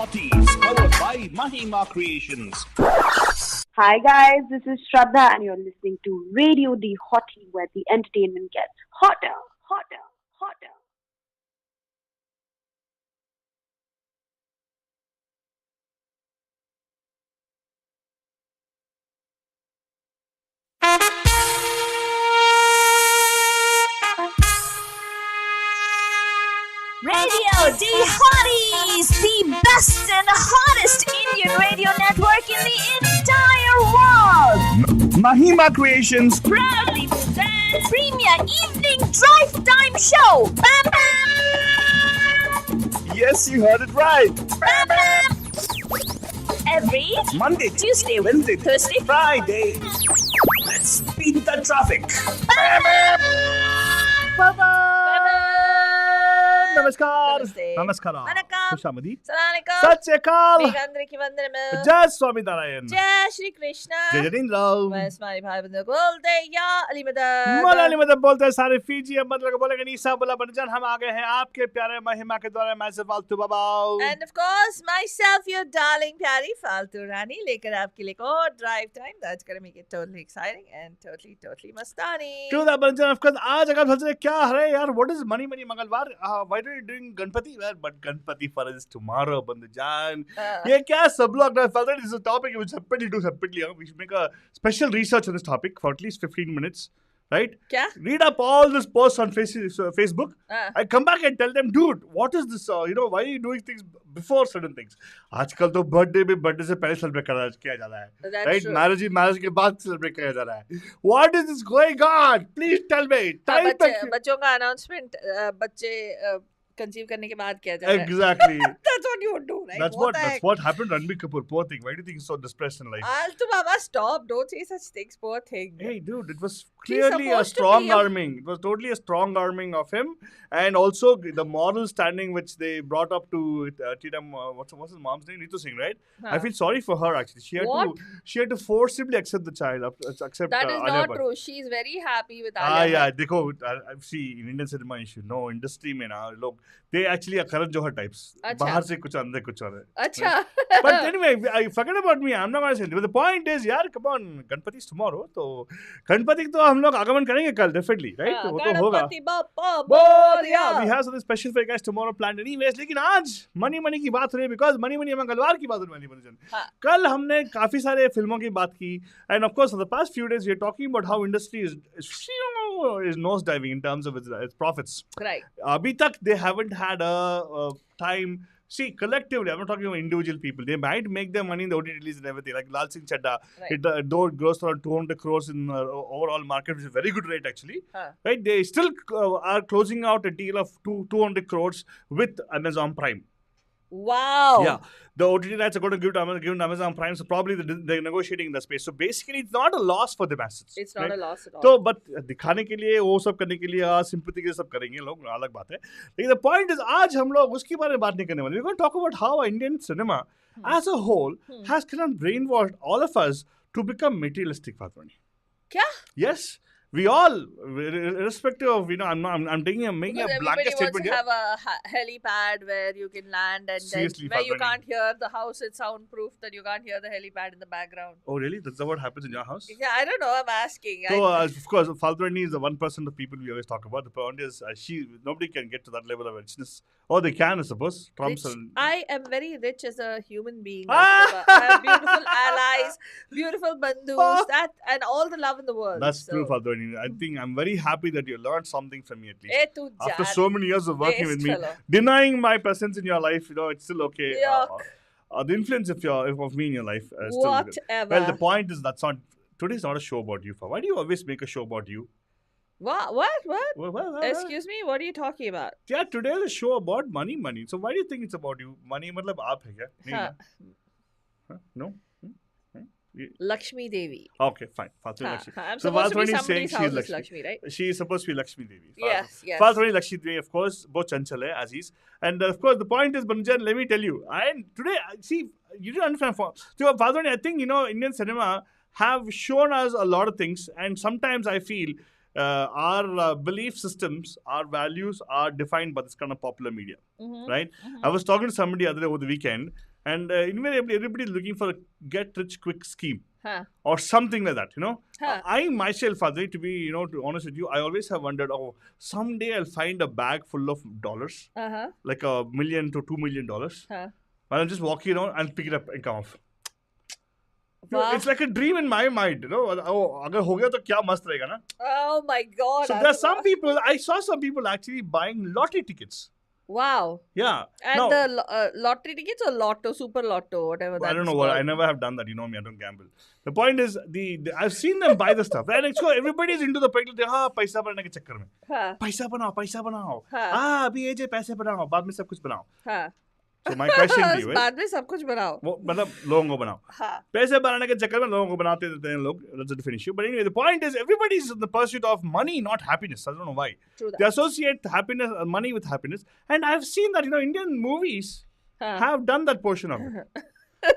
Hotties, powered by Mahima Creations. Hi guys, this is Shraddha and you're listening to Radio D Hottie where the entertainment gets hotter, hotter, hotter. Radio D Hotties, the best and hottest Indian radio network in the entire world. Mahima Creations. Proudly presents Premier Evening Drive Time Show. Bam bam. Yes, you heard it right. Bam bam. Every Monday, Tuesday, Wednesday, Thursday, Friday. Let's beat the traffic. नमस्कार नमस्ते नमस्कार वणक्कम खुशामदी Assalamualaikum. सत श्री अकाल మీకు అందరికీ వందనము. जय स्वामी नारायण जय श्री कृष्ण. जय जतीन्द्र बस हमारे भाई बंधु बोलते या अली मदद. मलाली मदद बोलते हैं सारे फीजी मतलब बोलेंगे नीसा बोला बनजान हम आ गए हैं आपके प्यारे महिमा के द्वारा मैं से फालतू बाबा And of course, myself, your darling प्यारी फालतू रानी लेकर आपके लिए एक और drive time that's gonna make it totally exciting and totally Mastani. To the Banjan, of course, आज अगर सोच रहे क्या है यार what is money मंगलवार why are you doing Ganpati but Ganpati for us tomorrow Banjan ये क्या सब लोग I felt that this is a topic we should do separately we should make a special research on this topic for at least 15 minutes right क्या? read up all this posts on Facebook I come back and tell them dude what is this why are you doing things before certain things आजकल तो birthday से पहले celebrate किया जा रहा है right marriage के बाद सेलिब्रेट किया जा रहा है what is this going on please tell me बच्चों का अनाउंसमेंट बच्चे कंसीव करने के बाद किया जा रहा है. exactly That's what you would do, right? that's what happened to Ranbir Kapoor poor thing why do you think he's so depressed in life Altu Baba, stop, don't say such things, poor thing. hey dude it was clearly a strong arming it was totally a strong arming of him and also the moral standing which they brought up to Tidam what's his mom's name Neetu Singh right I feel sorry for her actually she had to forcibly accept the child accept That is Alia not Bhatt. true. She's very happy with Alia yeah Bhatt. देखो see in Indian cinema you should know industry में ना लोग they actually are Karan Johar types बाहर से कुछ अंदर कुछ और है अच्छा. but anyway I forget about me I'm not going to say it. But the point is यार come on Ganpati is tomorrow तो गणपति तो हम लोग आगमन करेंगे कल definitely right तो वो तो होगा Ganpati Bappa but yeah we have something special for you guys tomorrow planned anyways लेकिन आज मनी की बात हो रही है because मनी मंगलवार की बात हो रही है कल हमने काफी सारे फिल्मों की बात की and of course for the past few days we are talking about how industry is nose diving in terms of its profits right अभी तक they haven't had a time see collectively I'm not talking about individual people they might make their money in the OTT release and everything like Lal Singh Chadda it grows around 200 crores in overall market which is a very good rate actually right they still are closing out a deal of 200 crores with Amazon Prime wow yeah the OTT rights are going to give to Amazon Prime so probably they're negotiating in the space so basically it's not a loss for the masses it's not a loss at all तो but दिखाने के लिए वो सब करने के लिए sympathy के सब करेंगे लोग अलग बात है लेकिन the point is आज हम लोग उसके बारे में बात नहीं करने वाले we're going to talk about how Indian cinema as a whole has kind of brainwashed all of us to become materialistic Fatwani क्या yes we all irrespective of I'm making a blanket statement here have a helipad where you can land and seriously, then where you Fatwani. can't hear the house it's soundproof that you can't hear the helipad in the background oh really that's what happens in your house yeah I don't know I'm asking so of course Faldrani is the 1% of people we always talk about the point is nobody can get to that level of richness or they can I suppose Trump's I am very rich as a human being I have beautiful allies beautiful bandhus that and all the love in the world that's true Faldrani I think I'm very happy that you learned something from me at least. After so many years of working with me, denying my presence in your life, it's still okay. The influence of me in your life is still good. Well, the point is today's not a show about you. Why do you always make a show about you? What? Well, Excuse me, what are you talking about? Yeah, today is a show about money. So why do you think it's about you? Money matlab aap hai kya? No? Lakshmi Devi. Okay, fine. Lakshmi. I'm supposed to be somebody's house is Lakshmi, right? She is supposed to be Lakshmi Devi. Yes. Fatwani Lakshmi Devi, of course, both Chanchal hai, Aziz. And of course, the point is, Banjan, let me tell you. And today, see, you didn't understand. So, Fatwani, I think, Indian cinema have shown us a lot of things. And sometimes I feel our belief systems, our values are defined by this kind of popular media, right? I was talking to somebody other day over the weekend. And invariably, everybody is looking for a get-rich-quick scheme. Huh. Or something like that, Huh. I myself, Fadli, to be, to be honest with you, I always have wondered, someday I'll find a bag full of dollars, Uh-huh. like $1 million to $2 million. Huh. While I'm just walking around and pick it up and come off. Wow. It's like a dream in my mind, agar ho gaya to kya mast rahega na? Oh my God. So there are some people, I saw some people actually buying lottery tickets. Wow. Yeah. And Now, the lottery tickets or lotto, super lotto, whatever that I don't is know what. called. I never have done that. You know me. I don't gamble. The point is, I've seen them buy the stuff, and actually everybody's into the pegging. पैसा बनाने के चक्कर में. Huh. पैसा बनाओ. हाँ. अभी ये जे पैसे बनाओ, बाद में सब कुछ बनाओ. Huh. So my question to you is, बाद में सब कुछ बनाओ. वो मतलब लोगों को बनाओ. हाँ. पैसे बनाने के चक्कर में लोगों को बनाते देते हैं लोग. That's the finish. But anyway, the point is, everybody's in the pursuit of money, not happiness. I don't know why. True that. They associate happiness, money with happiness, and I've seen that Indian movies have done that portion of it.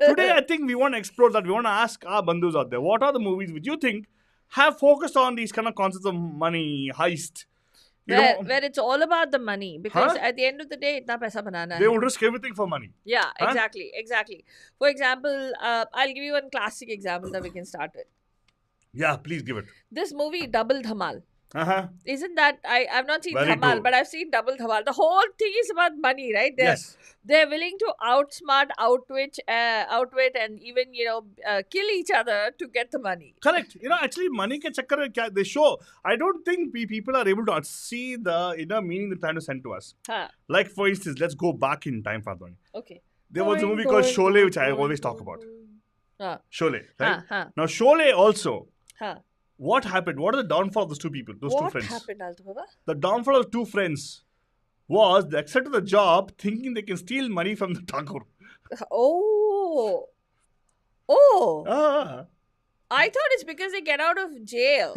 Today, I think we want to explore that. We want to ask our bandhus out there, what are the movies which you think have focused on these kind of concepts of money, heist? Where it's all about the money, because Huh? at the end of the day, itna paisa banana They hai. would risk everything for money. Yeah, Huh? exactly. For example, I'll give you one classic example that we can start with. Yeah, please give it. This movie, Double Dhamal. Uh-huh. Isn't that I've not seen Very Dhamal, true. but I've seen Double Dhamal. The whole thing is about money, right? Yes. They're willing to outsmart, outwit, and even kill each other to get the money. Correct. Actually, money ke chakkar mein kya they show. I don't think people are able to see the inner meaning they're trying to send to us. Huh. Like, for instance, let's go back in time, Fadwani. Okay. There was a movie called Sholay, which I always talk about. Sholay, right? Now, Sholay also, what happened? What are the downfall of those two people, those two friends? What happened, Alto Baba? The downfall of two friends was they accepted the job thinking they can steal money from the Thakur. Oh. Ah. I thought it's because they get out of jail.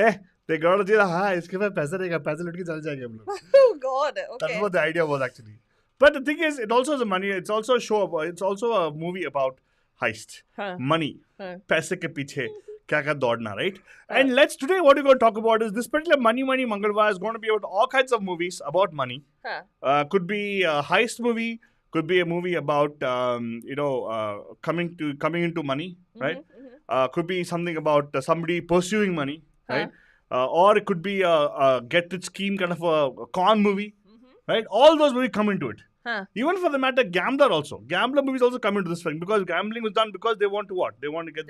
They got out of jail. इसके बाद पैसा रहेगा, पैसा लुट के चले जाएंगे हम लोग. Oh God. Okay. That's what the idea was actually. But the thing is, it also is a money. It's also a show. It's also a movie about heist, money, पैसे के पीछे क्या दौड़ना, right? And today what we're going to talk about is this particular Money Mangalvar is going to be about all kinds of movies about money. Could be a heist movie. Could be a movie about coming into money, right? Could be something about somebody pursuing money, right? Or it could be a get-rich scheme kind of a con movie, right? All those movies come into it. Even for the matter, Gambler also. Gambler movies also come into this film because gambling was done because they want to what? They want to get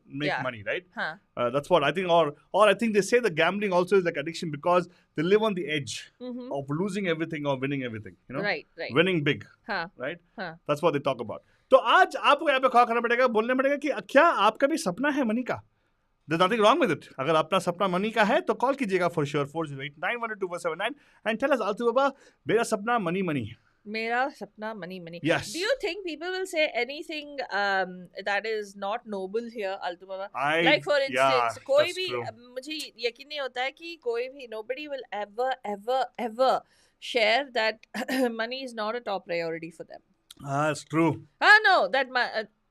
make money, right? That's what I think. Or I think they say the gambling also is like addiction because they live on the edge of losing everything or winning everything. Right. Winning big, right? That's what they talk about. तो आज आपको यहाँ पे खड़ा करना पड़ेगा, बोलना पड़ेगा कि क्या आपका भी सपना है मनी का? There's nothing wrong with it. अगर अपना सपना मनी का है तो कॉल कीजिएगा for sure 408-912-479 and tell us Altu Baba, मेरा सपना मनी है. Mera sapna money. Yes. Do you think people will say anything that is not noble here, Altu Baba? Like for instance, कोई भी मुझे यकीन नहीं होता है कि कोई भी nobody will ever share that money is not a top priority for them. It's true. No, that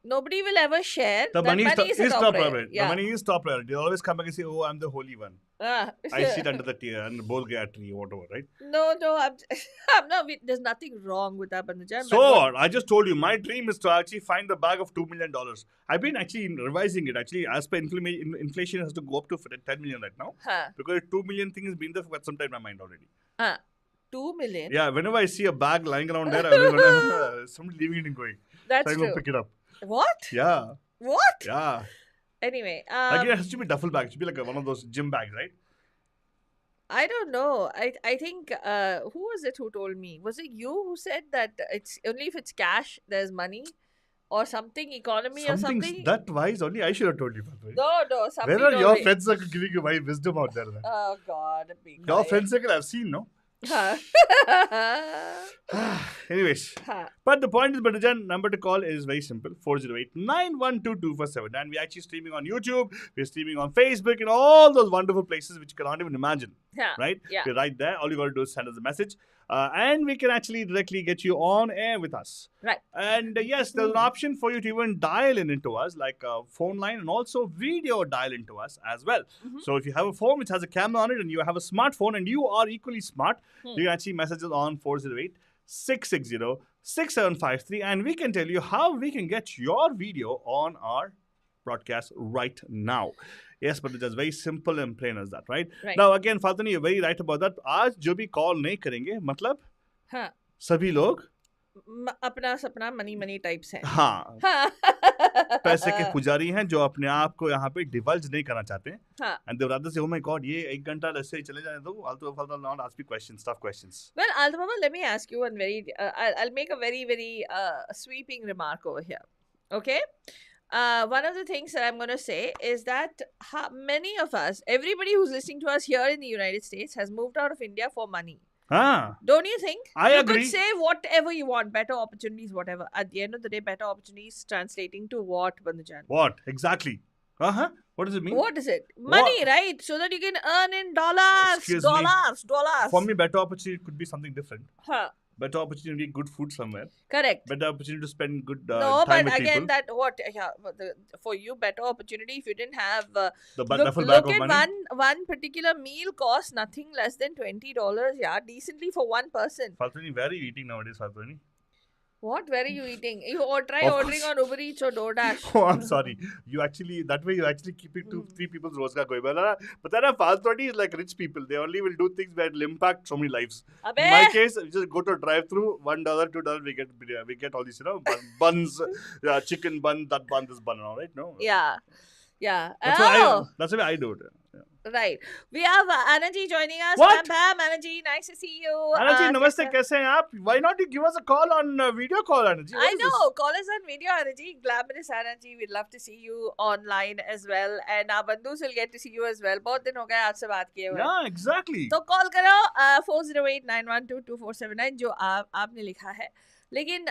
nobody will ever share the that money is top priority. Yeah. The money is top priority. They always come back and say, "Oh, I'm the holy one. I sit under the tree and bol gaya tree, whatever." Right? No, I'm not. There's nothing wrong with that, Bandujan. So I just told you, my dream is to actually find the bag of $2 million. I've been actually revising it. Actually, as per inflation, has to go up to 10 million right now because 2 million thing has been there for quite some time in my mind already. 2 million. Yeah, whenever I see a bag lying around there, I will somebody leaving it and going. That's so I true. go pick it up. What? Yeah. What? Yeah. Anyway, like it has to be duffel bag. It should be like one of those gym bags, right? I don't know. I think who was it who told me? Was it you who said that it's only if it's cash there's money, or something economy or something? That wise only I should have told you. By the way. No. Somebody Where are your told me. friends are giving you wise wisdom out there? Then? Oh God, be Your quiet. friend circle I've seen, no? Huh. Anyways, but the point is, Badajan, number to call is very simple: 408-912-2479. And we're actually streaming on YouTube, we're streaming on Facebook, and all those wonderful places which you cannot even imagine. Right? Yeah. We're right there. All you got to do is send us a message, and we can actually directly get you on air with us. Right. And yes, there's an option for you to even dial into us, like a phone line, and also video dial into us as well. So if you have a phone which has a camera on it, and you have a smartphone, and you are equally smart, you can actually message us on 408-660-6868. 6753 and we can tell you how we can get your video on our broadcast right now. Yes, but it's just very simple and plain as that, right? Now again, Faltani, you're very right about that. आज जो भी call नहीं करेंगे, मतलब हाँ सभी लोग अपना सपना मनी टाइप्स हैं. हाँ पैसे के पुजारी हैं जो अपने आप को यहाँ पे डिवल्ज नहीं करना चाहते हैं. हाँ. And they rather say, oh my God, ये 1 घंटा ऐसे ही चले जाने दो. I'll not ask you questions, tough questions. Well, Altama, let me ask you one very. I'll make a very sweeping remark over here. Okay. One of the things that I'm going to say is that many of us, everybody who's listening to us here in the United States, has moved out of India for money. Don't you think? I agree. You could say whatever you want, better opportunities, whatever. At the end of the day, better opportunities translating to what, Bandhujan? What? Exactly. What does it mean? What is it? Money, right? So that you can earn in dollars. Excuse dollars. For me, better opportunity could be something different. Huh. Better opportunity to get good food somewhere. Correct. Better opportunity to spend good no, time but with again, people. that what? Yeah, for you, better opportunity if you didn't have. The duffel look bag of at money. one particular meal costs nothing less than $20. Yeah, decently for one person. Faltani, where are you eating nowadays, Faltani? What? Where are you eating? You try ordering on Uber Eats or DoorDash. Oh, I'm sorry. You actually keeping 2-3 people's rozgar going. But then Faltani is like rich people. They only will do things that will impact so many lives. Abbe. In my case, we just go to a drive-through, $1, $2, we get all these, buns, chicken bun, that bun, this bun, all right? No. Yeah. That's the way I do it. Yeah. Right. We have Annaji joining us. What? Pam, Annaji, nice to see you. Annaji, namaste, kaise hain aap? Why not you give us a call on video call, Annaji? I know. Call us on video, Annaji. Glamorous Annaji. We'd love to see you online as well. And our bandus will get to see you as well. बहुत दिन हो गए आपसे बात किए हुए. Yeah, exactly. तो call करो 408-912-2479 जो आपने लिखा है. लेकिन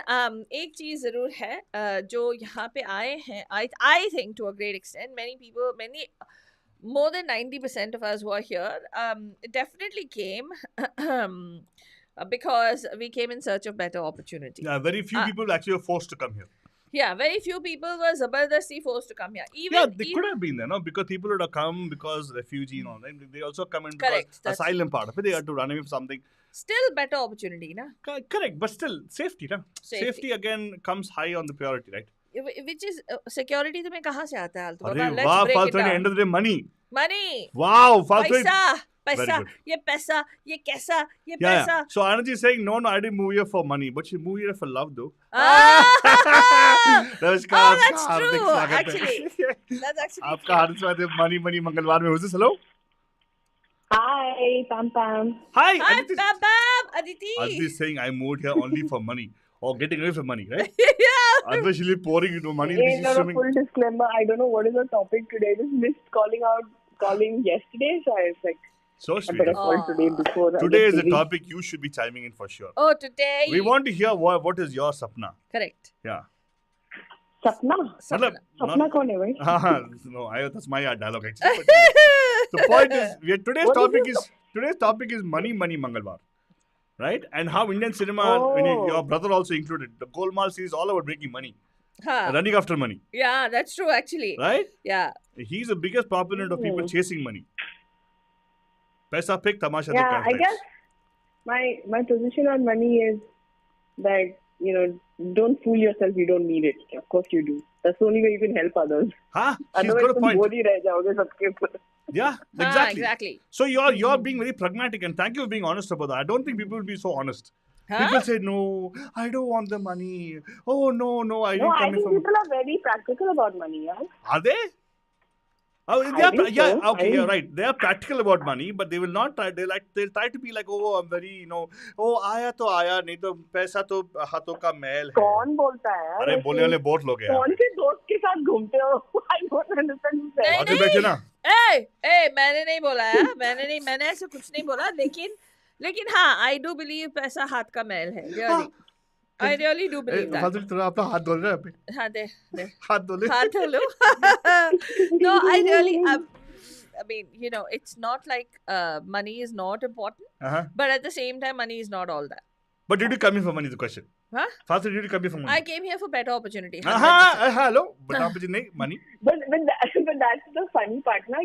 एक चीज जरूर है जो यहाँ पे आए हैं. I think to a great extent many more than 90% of us who are here definitely came because we came in search of better opportunity. Yeah, very few people actually were forced to come here. Yeah, very few people were zabardasti forced to come here. They could have been there, no? Because people would have come because refugee and all that. They also come in because asylum part of it. They had to run away from something. Still better opportunity, na? Correct, but still safety, na? Safety again comes high on the priority, right? Which is security तुम्हें कहाँ से आता है? Wow, Faltani, end of the day, money. Wow, Faltani. पैसा, ये पैसा, ये कैसा, ये Yeah. पैसा. So Anand is saying, no, I didn't move here for money, but she moved here for love, though. That's true, actually. That's actually आपका हाथ से money मंगलवार में हुआ. Hello. Hi, PAMPAM. Hi, PAMPAM, Aditi. Aditi is saying I moved here only for money or getting away from money, right? Yeah. Otherwise, she'll be pouring into money. Hey, full disclaimer, I don't know what is the topic today. I just missed calling yesterday, so I was like, so sweet. I better call today before. Today is a topic you should be chiming in for sure. Oh, today. We want to hear what is your sapna. Correct. Yeah. Sapna? Sapna kaun hai bhai? No, that's my dialogue actually. The point is, today's topic is money Mangalvar. Right? And how Indian cinema, your brother also included, the Golmaal series all about making money. Running after money. Yeah, that's true actually. Right? Yeah. He's the biggest proponent of people chasing money. Paisa pick, tamasha dekh. Yeah, I guess my position on money is that, don't fool yourself, you don't need it. Of course you do. That's the only way you can help others. She's got a point. Yeah, exactly. So you're being very pragmatic, and thank you for being honest about that. I don't think people will be so honest. People say, no, I don't want the money. Oh, no, I didn't come I think people are very practical about money, yeah? Are they? Oh, okay, you're right. They are practical about money, but they will not try. They'll try to be like, oh, I'm very, आया तो आया, नहीं तो पैसा तो हाथों का मैल है. कौन बोलता है? अरे बोलने वाले बहुत लोग हैं. कौन से दोस्त के साथ घूमते हो? I don't understand. आगे बैठे ना. मैंने नहीं बोला है. मैंने ऐसे कुछ नहीं बोला. लेकिन हाँ, I do believe पैसा हाथ का मैल है. Really. I really do believe that. Father तेरा अपना हाथ धो रहा है अभी. हाँ दे. हाथ धो ले. हाथ धो लो. No, I really. I mean, it's not like money is not important, but at the same time, money is not all that. But did you come here for money? Is the question. Huh? Father, did you come here for money? I came here for better opportunity. Hello, but opportunity money. But that's the funny part, na?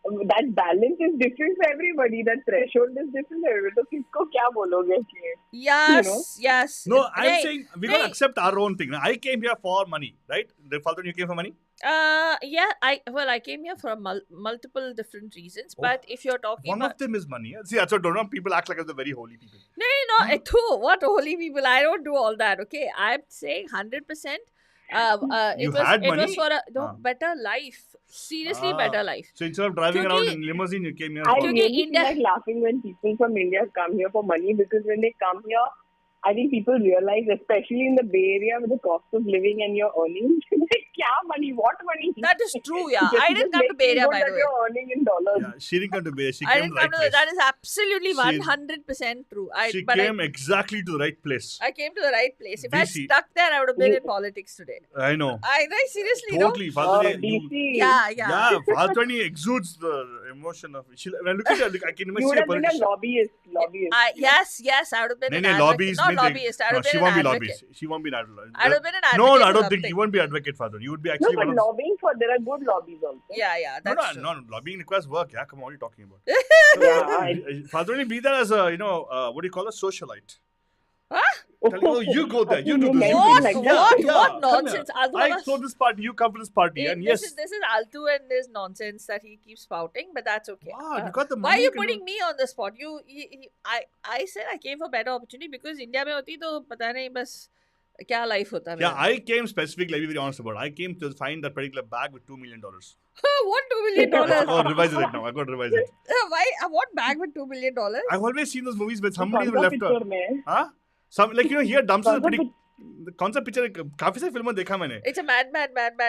that balance is different for everybody. That threshold is different for everybody. So किसको क्या बोलोगे कि Yes. No, I'm saying we gotta accept our own thing. I came here for money, right? Falcon, you came for money? Yeah, I came here for multiple different reasons, but if you're talking one about... of them is money. See, that's what don't know. People act like they're very holy people. No, what holy people? I don't do all that. Okay, I'm saying 100%. It was for a better life. Seriously, better life. So instead of driving around in limousine, you came here. I really feel like laughing when people from India come here for money, because when they come here, I think people realize, especially in the Bay Area with the cost of living and your earnings, like, kya money? What money? That is true, yeah. I didn't come to Bay Area, by the way. You're earning in dollars. Yeah, she didn't come to Bay Area. She came to the right place. That is absolutely 100% true. She came exactly to the right place. I came to the right place. If I stuck there, I would have been in politics today. I know. Seriously, totally. DC. Yeah. Falconi exudes the emotion of. When I look at her, I can imagine. You would have been a lobbyist. Yes, I would have been an advocate. Not lobbyist. I would have been an advocate. She won't be an advocate. I would have been an advocate. No, I don't think you won't be an advocate, Father. You would be actually. No, but lobbying for, there are good lobbies also. Yeah, that's true. No, lobbying requires work. Yeah, come on, what are you talking about? Father, only be there as a, what do you call a socialite? Huh? You go there. You do this. What nonsense? I throw this party. You come to this party. And this is Altu and this nonsense that he keeps spouting, but that's okay. Wow, you got the money. Why are you putting me on the spot? I said I came for better opportunity because India में होती तो पता नहीं बस क्या life होता. Yeah, I came specifically. Let me be honest about it. I came to find that particular bag with $2 million. What $2 million? I got to revise it now. I got to revise it. Why? What bag with $2 million? I've always seen those movies where somebody left. Huh? Some here dumpsters are pretty. कौन सा picture काफी सारी फिल्में देखा मैंने. It's a mad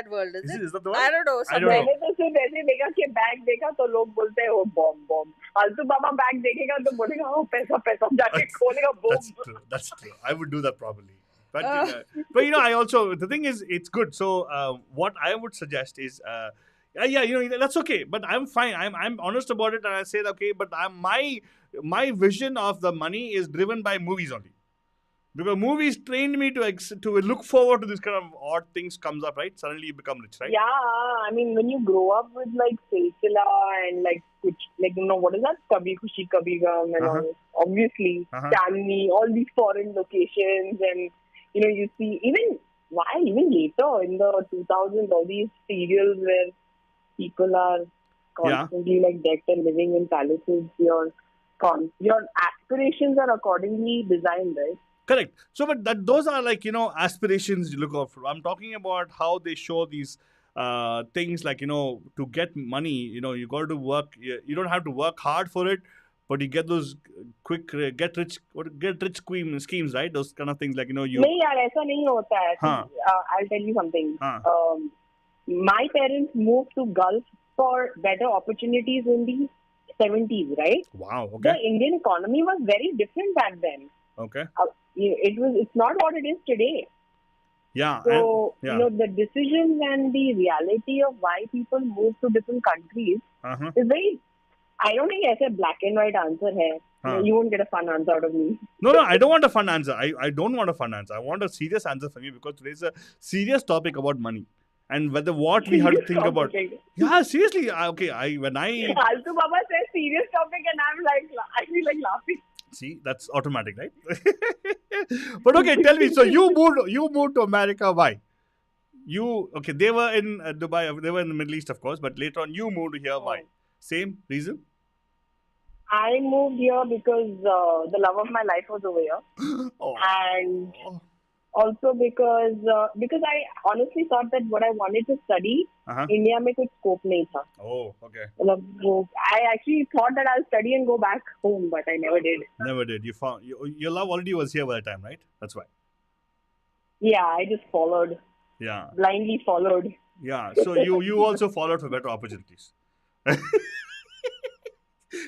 world, is it? Is that the one? I don't know. मैंने तो सिर्फ ऐसे देखा कि बैग देखा तो लोग बोलते हैं वो बॉम्ब. आलतू बाबा बैग देखेगा तो बोलेगा ओ पैसा जाके खोलेगा bomb. That's true. I would do that probably. But I also, the thing is, it's good. So what I would suggest is, that's okay. But I'm fine. I'm honest about it, and I say that, okay. But my vision of the money is driven by movies only. Because movies trained me to look forward to this kind of odd things comes up, right? Suddenly you become rich, right? Yeah, I mean, when you grow up with like Silsila and what is that? Kabhi Khushi Kabhi Gham and all. Obviously, Stanley, all these foreign locations, and you see even later in the 2000s, all these serials where people are constantly decked and living in palaces. Your aspirations are accordingly designed, right? Correct. So, but those are aspirations you look out for. I'm talking about how they show these things to get money. You got to work. You don't have to work hard for it, but you get those quick get rich schemes, right? Those kind of things you. नहीं यार ऐसा नहीं होता है. I'll tell you something. My parents moved to Gulf for better opportunities in the 70s, right? Wow. Okay. The Indian economy was very different back then. Okay. It's not what it is today. Yeah. So, the decisions and the reality of why people move to different countries is very... I don't think ऐसे black and white answer है. You won't get a fun answer out of me. No, I don't want a fun answer. I don't want a fun answer. I want a serious answer from you because today's a serious topic about money. And what we have to think about. Yeah, seriously. When I... Altu Baba says serious topic and I feel like laughing. See, that's automatic, right? But okay, tell me. So you moved to America. Why? They were in Dubai. They were in the Middle East, of course. But later on, you moved here. Why? Same reason? I moved here because the love of my life was over here. And also because I honestly thought that what I wanted to study, India में कुछ scope नहीं था. Oh, okay. I actually thought that I'll study and go back home, but I never did. Never did. You found your love already was here by the time, right? That's why. Yeah, I just followed. Yeah. Blindly followed. Yeah. So you also followed for better opportunities.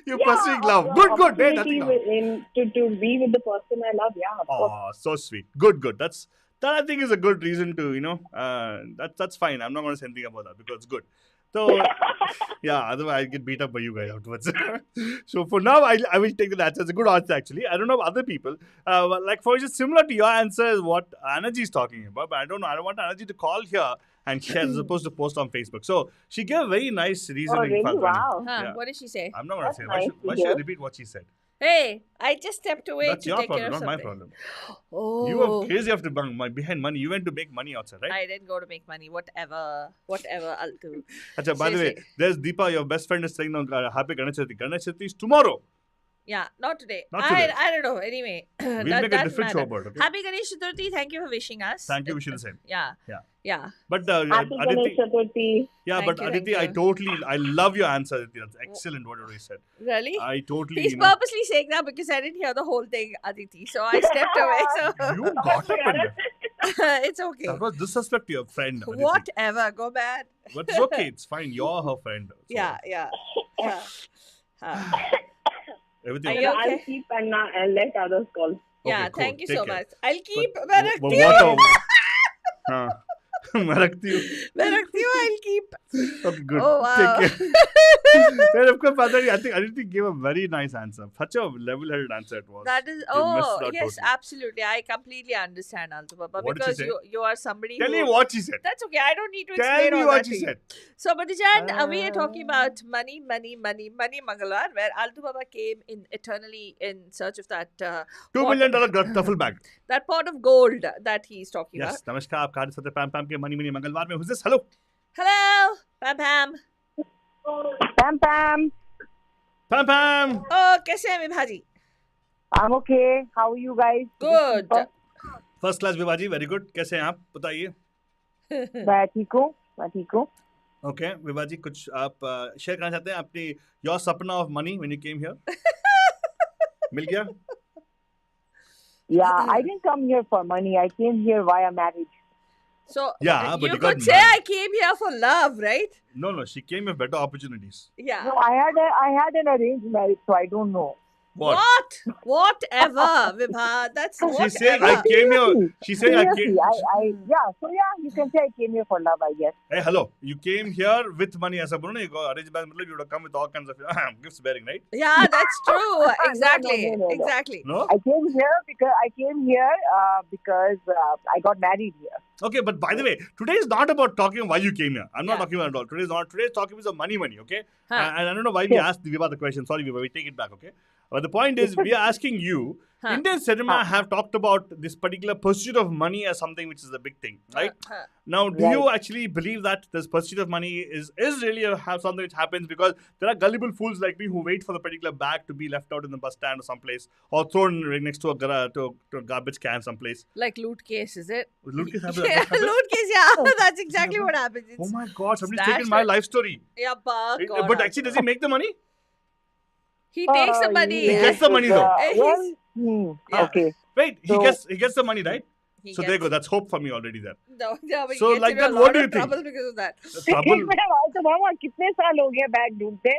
You're pursuing love. Good. Hey, to be with the person I love. Yeah. Of course. So sweet. Good. That I think is a good reason to that's fine. I'm not going to say anything about that because it's good. So yeah, otherwise I get beat up by you guys afterwards. So for now, I will take the answer. It's a good answer actually. I don't know other people. For just similar to your answer is what Anaji is talking about. But I don't know. I don't want Anaji to call here and she is supposed to post on Facebook. So she gave a very nice reasoning. Oh, really? Wow. What did she say? I'm not going to say. Nice Why should I repeat what she said? Hey, I just stepped away That's to your take problem, care of not something. my problem. Oh. You were crazy after behind money. You went to make money outside, right? I didn't go to make money. Whatever, I'll do. Achha, by the way, there's Deepa, your best friend, is saying happy Ganesh Chaturthi. Ganesh Chaturthi is tomorrow. Yeah, not today. Not today. I don't know. Anyway, we'll make a different show about it. Okay? Happy Ganesh Chaturthi. Thank you for wishing us. Thank you. Wish you the same. Yeah. But Happy Ganesh Chaturthi. Yeah, Thank but you, Aditi, thank I love your answer, Aditi. That's excellent. Whatever you said. Really? I totally. He's purposely saying that because I didn't hear the whole thing, Aditi. So I stepped away. So You got up in there. it's okay. That was disrespect to your friend. Aditi. Whatever. Go bad. But it's okay. It's fine. You're her friend. So Yeah. Everything. Are you okay? I'll keep and let others call. Yeah, cool. thank you Take so care. much. I'll keep. But what? मैं रखती हूँ. I'll keep. Okay, good. Oh, wow. Take care. Then of course, I think Aditi gave a very nice answer. Such a level-headed answer it was. That is, You missed out yes, totally. absolutely. I completely understand, Altu Papa, What did because she say? you are somebody Tell who... me what she said. That's okay. I don't need to Tell explain me all what that she to you. said. So, Batijan, we are talking about money, Mangalvar, where Altu Papa came eternally in search of that $2 million duffel bag. that pot of gold that he's talking Yes. about. Namaskar. आप खा रहे थे PAMPAM के Money Mangalvar में. Who's this? Hello. Hello, PAMPAM. PAMPAM. PAMPAM. Oh, कैसे हैं विभाजी? I'm okay. How are you guys? Good. First class विभाजी. Very good. कैसे हैं आप? बताइए. मैं ठीक हूँ. Okay. विभाजी कुछ आप शेयर करना चाहते हैं अपनी your sapna of money when you came here? मिल गया? Yeah, I didn't come here for money. I came here via marriage. So, Yeah, but you you got could say married. I came here for love, right? No. She came with better opportunities. Yeah. No, I had an arranged marriage, so I don't know. What? Whatever, Vibha. That's whatever. She's saying I came here. She's saying I came. Seriously, you can say I came here for love, I guess. Hey, hello. You came here with money. As a bono, you go arrange marriage. You would have come with all kinds of gifts bearing, right? Yeah, that's true. Exactly. No. Exactly. No. I came here because I got married here. Okay, but by the way, today is not about talking why you came here. I'm not Yeah. talking about it at all. Today is not. Today is talking about money. Okay. Huh. And I don't know why we asked Viva the question. Sorry, Viva. We take it back. Okay. But the point is, we are asking you. Huh. Indian cinema have talked about this particular pursuit of money as something which is a big thing, right? Now, do you actually believe that this pursuit of money is really something which happens because there are gullible fools like me who wait for the particular bag to be left out in the bus stand or someplace or thrown right next to a garbage can someplace? Like loot case, is it? Loot case happens. Yeah, loot case, yeah. That's exactly what happens. Oh my God, somebody's Stashed taken my it. life story. Yeah, God. But actually, does he make the money? He takes the money. He gets the money though. Okay. Wait, he gets the money, right? He So gets- there you go. That's hope for me already there. No, but So he gets like into that, a what lot do you of think? trouble because of that. The trouble. मामा कितने साल हो गए bag ढूंढते?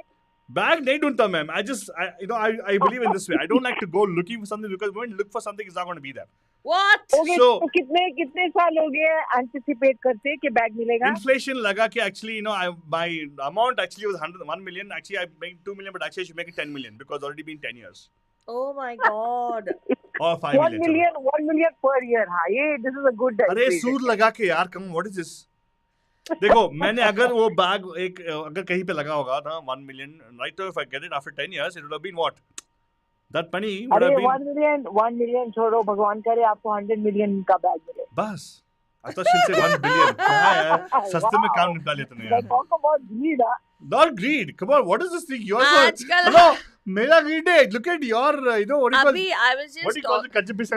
Bag nahi dhunta, ma'am. I believe in this way. I don't like to go looking for something because when you look for something, it's not going to be there. What? Okay, So- तो कितने साल हो गए anticipate करते कि bag मिलेगा? Inflation laga ke actually, my amount actually was 1 million. Actually, I made 2 million, but actually I should make it 10 million because already been 10 years. Oh my God. Or 5 1 million. million, 1 million per year. हाँ, this is a good. अरे equation. सूद लगा के यार कम what is this? देखो मैंने अगर वो bag अगर कहीं पे लगा होगा ना 1 million right now if I get it after 10 years it would have been what? That money would अरे have been 1 million छोड़ो भगवान करे आपको 100 million का बैग मिले. बस I thought she'll say 1 billion. कहाँ यार सस्ते में काम निपटा लिया तूने यार. Talk about greed, huh? Not greed. Come on, what is this thing? You're आजकल- hello, मेरा greed है. Look at your, what do you call Abhi, I was just what do you call it? Kanjus in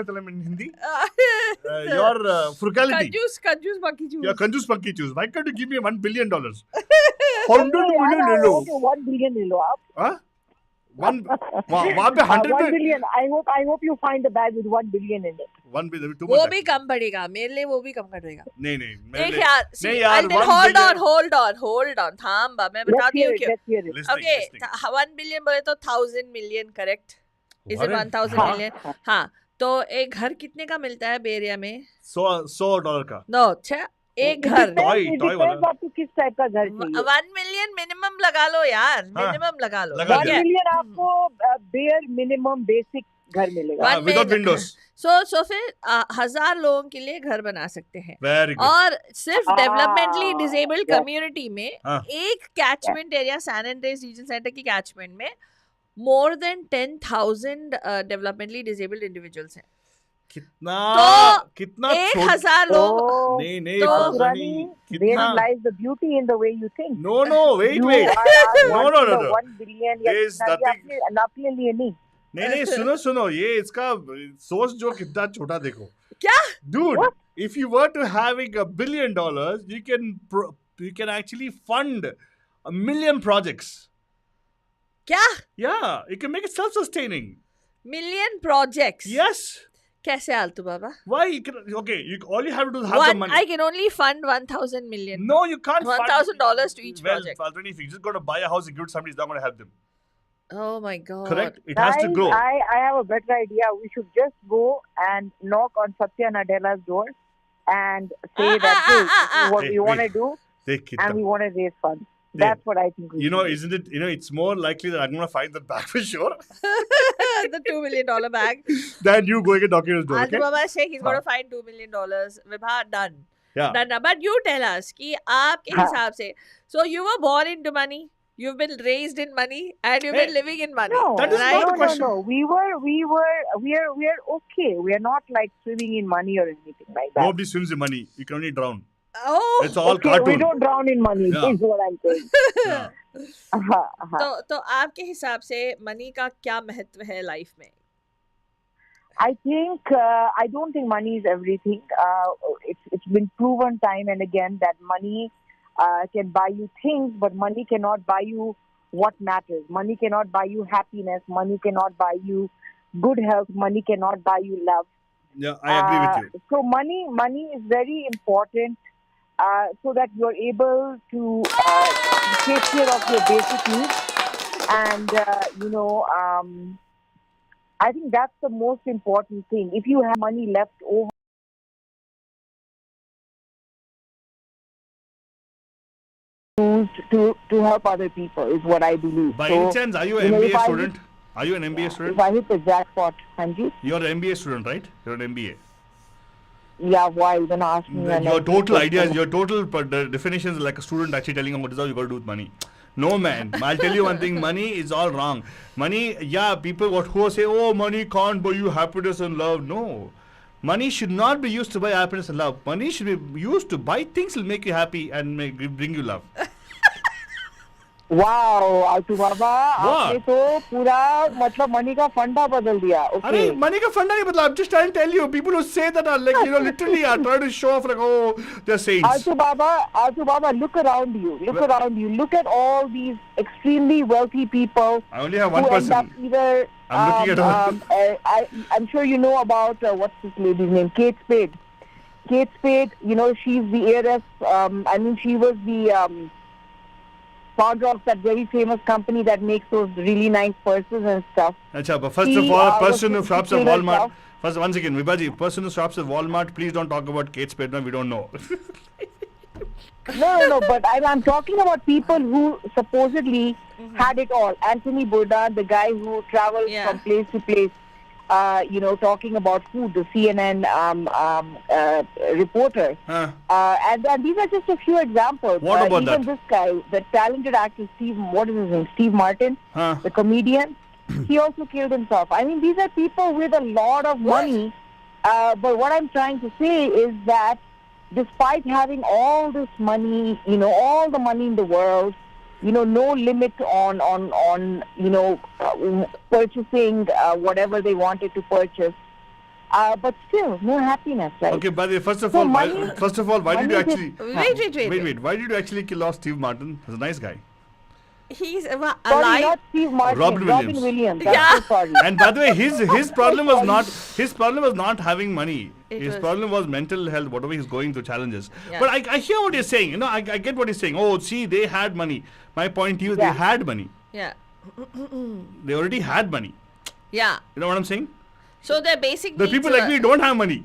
Hindi? talking. Your frugality. Kanjus baki juice. Yeah, kanjus pakki choose. Why can't you give me $1 billion? 100 million ले लो. Okay, 1 billion ले लो आप. हाँ? वहाँ पे 100 1 में billion. I hope you find a bag with 1 billion in it. 1 billion too वो much. भी कम पड़ेगा मेरे लिए वो भी कम पड़ेगा नहीं देख यार see, नहीं यार, I'll then 1 hold on थाम बा मैं बताती हूँ क्यों Let's hear it. Listening, okay listening. 1 billion बोले तो 1,000 million correct is it अरे, 1,000 हाँ. million हाँ तो एक घर कितने का मिलता है बे एरिया में $100 का. नो एक घर It toy वाला. depends आपको किस टाइप का घर चाहिए. 1 million मिनिमम लगा लो यार मिनिमम लगा लो लगा ठीक दे. है? 1 million आपको bare minimum basic घर मिलेगा without windows. So फिर 1000 लोगों के लिए घर बना सकते हैं. Very good. और सिर्फ डेवलपमेंटली डिसेबल्ड yes. कम्युनिटी में एक catchment area, San Andres region centre की कैचमेंट में more than 10,000 developmentally disabled individuals हैं. कितना 1000 लोग. नहीं तो पता नहीं There lies the beauty in the way you think. No, wait. You are No. 1 billion या There's कितना भी अपने लिए नहीं. नहीं सुनो ये इसका सोच जो कितना छोटा देखो. क्या? Dude, if you were to having $1 billion, you can actually fund 1 million projects. क्या? Yeah, you can make it self-sustaining. Million projects. Yes. कैसे आलतू बाबा? Why? All you have to do is have the money. I can only fund 1,000 million. No, you can't. $1,000 to each project. Well, if you just got to buy a house and give it to somebody, it's not going to help them. Oh my God. Correct? It has to grow. I have a better idea. We should just go and knock on Satya Nadella's door and say that, hey, what you want to do, and we want to raise funds. That's what I think we should do. Isn't it, it's more likely that I'm going to find that bag for sure. The $2 million bag. Than you going and knocking on his door. Altu Baba Sheikh, he's going to find $2 million. Vibha, done. Yeah. Done. But you tell us, कि आपके हिसाब से, so you were born into money, you've been raised in money, and you've been living in money. No, that is right? not the question. No. We are okay. We are not like swimming in money or anything like that. Nobody swims in money. You can only drown. Oh. It's all okay, cartoon. We don't drown in money. Yeah. Is what I'm saying. Yeah. तो आपके हिसाब से money का क्या महत्व है life में? I don't think money is everything. It's been proven time and again that money can buy you things, but money cannot buy you what matters. Money cannot buy you happiness. Money cannot buy you good health. Money cannot buy you love. Yeah, I agree with you. So money is very important so that you're able to take care of your basic needs. And, I think that's the most important thing. If you have money left over, to help other people is what I believe. By any chance, are you an MBA student? Are you an MBA student? If I hit the jackpot, Hanji? You're an MBA student, right? You're an MBA. Yeah, why? You're going to ask me. Your total ideas, your total definitions is like a student actually telling them what is all you got to do with money. No, man. I'll tell you one thing. Money is all wrong. Money, people who say, oh, money can't buy you happiness and love. No. Money should not be used to buy happiness and love. Money should be used to buy things that will make you happy and bring you love. Wow, Altu Baba, आपने तो पूरा मतलब money का फंडा बदल दिया. Okay. अरे money का फंडा नहीं बदला. I'm just trying to tell you, people who say that are like, literally are trying to show off like, oh, they're saints. Altu Baba, look around you. Look at all these extremely wealthy people. I only have one person. End up either, I'm looking at I'm sure you know about what's this lady's name, Kate Spade. Kate Spade, she's the heiress. She was the founder of that very famous company that makes those really nice purses and stuff. Achha, but first of all, a person who shops at Walmart. First, once again, Vibhaji, person who shops at Walmart, please don't talk about Kate Spade. No, we don't know. No, but I'm talking about people who supposedly had it all. Anthony Bourdain, the guy who travels from place to place, talking about food, the CNN reporter. And these are just a few examples. What about even this guy, the talented actor Steve Martin, the comedian, he also killed himself. These are people with a lot of money. But what I'm trying to say is that despite having all this money, all the money in the world, no limit on purchasing whatever they wanted to purchase. But still, no happiness, right? Okay, but first of all, why did you actually... Wait. Why did you actually kill off Steve Martin? He's a nice guy. He's Sorry, alive. not Steve Martin. Robin Williams. Yeah. So sorry. And by the way, his problem was not having money. His problem was mental health, whatever he's going through, challenges. Yeah. But I hear what you're saying. I get what he's saying. Oh, see, they had money. My point to you, they had money. Yeah. They already had money. Yeah. You know what I'm saying? So their basic the needs people like me don't have money.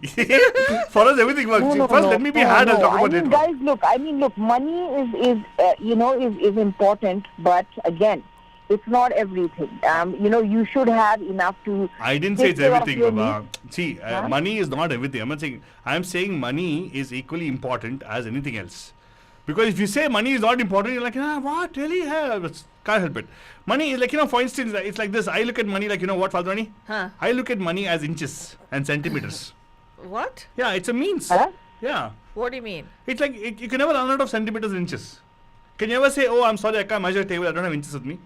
For us, everything works. First, let me be hard. I'll talk about it. Guys, look. Money is important, but again, it's not everything. You should have enough to. I didn't say it's everything, Baba. See, money is not everything. I'm not saying. I'm saying money is equally important as anything else. Because if you say money is not important, you're like, what really? Can't help it. Money is like, for instance, it's like this. I look at money like, what, Faldwani? I look at money as inches and centimeters. What? Yeah, it's a means. Yeah. What do you mean? It's like, you can never run out of centimeters and inches. Can you ever say, oh, I'm sorry, I can't measure a table, I don't have inches with me?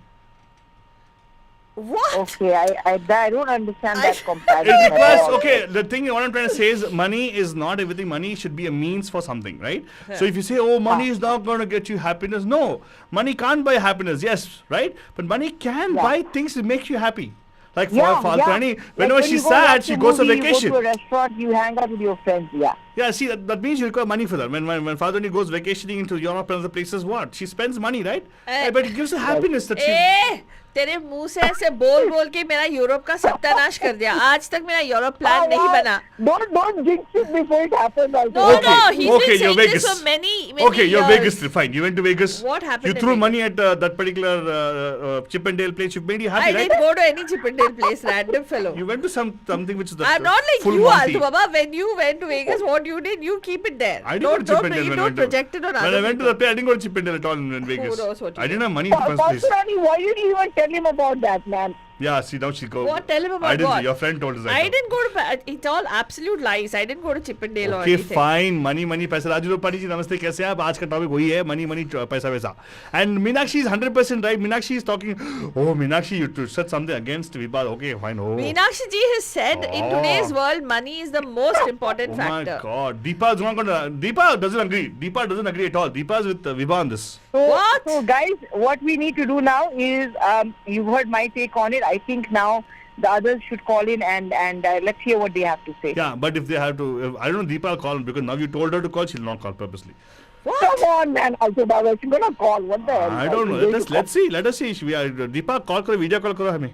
What? Okay, I don't understand that comparison. It requires, the thing what I'm trying to say is money is not everything. Money should be a means for something, right? So if you say, oh, money is not going to get you happiness. No, money can't buy happiness, yes, right? But money can buy things that make you happy. Like for Faltani, whenever she's sad, she goes on vacation. You go to a restaurant, you hang out with your friends, Yeah, see, that means you require money for that. When Faltani goes vacationing into Europe and other places, what? She spends money, right? But it gives her happiness that she... तेरे मुंह से ऐसे बोल के मेरा Europe का सत्यानाश कर दिया. आज तक मेरा यूरोप प्लान नहीं बना. Don't jinx it before it happens. No, he's been saying this for many Okay, years. you're Vegas, fine. You went to Vegas. What happened? You threw money at that particular Chip and Dale place. You made you happy, right? I didn't go to any Chip and Dale place, random fellow. You went to something which is the I'm not like full you, Monty. Altu Baba. When you went to Vegas, what you did, you keep it there. I didn't go to Chip and Dale. Don't project it on other When I went to people. the place, I didn't go to Chip and Dale at all in Vegas. Who knows what you I didn't did. have money in the first place. Why did you even tell him about that, man? Yeah, see, now she go. What? Tell him about I didn't. what? Your friend told us. I didn't go to. It's all absolute lies. I didn't go to Chip and Dale or Okay, anything. fine. Money, पैसा. राजू लोपानी जी नमस्ते कैसे हैं आप? आज का topic वही है money, पैसा वैसा. And Meenakshi is 100% right. Meenakshi is talking. Oh, Meenakshi, you said something against Vipal. Okay, fine. Oh. Meenakshi ji has said in today's world, money is the most important factor. Oh my God, Deepa doesn't agree. Deepa doesn't agree at all. Deepa is with Vibha on this. So guys, what we need to do now is, you've heard my take on it. I think now the others should call in and let's hear what they have to say. Yeah, but if they have to, I don't know, Deepa will call because now you told her to call, she'll not call purposely. What? Come on, man. Also, Baba, she's gonna call. What the hell? I don't know. Let's see. Let us see. Deepa call करो, video call करो हमें.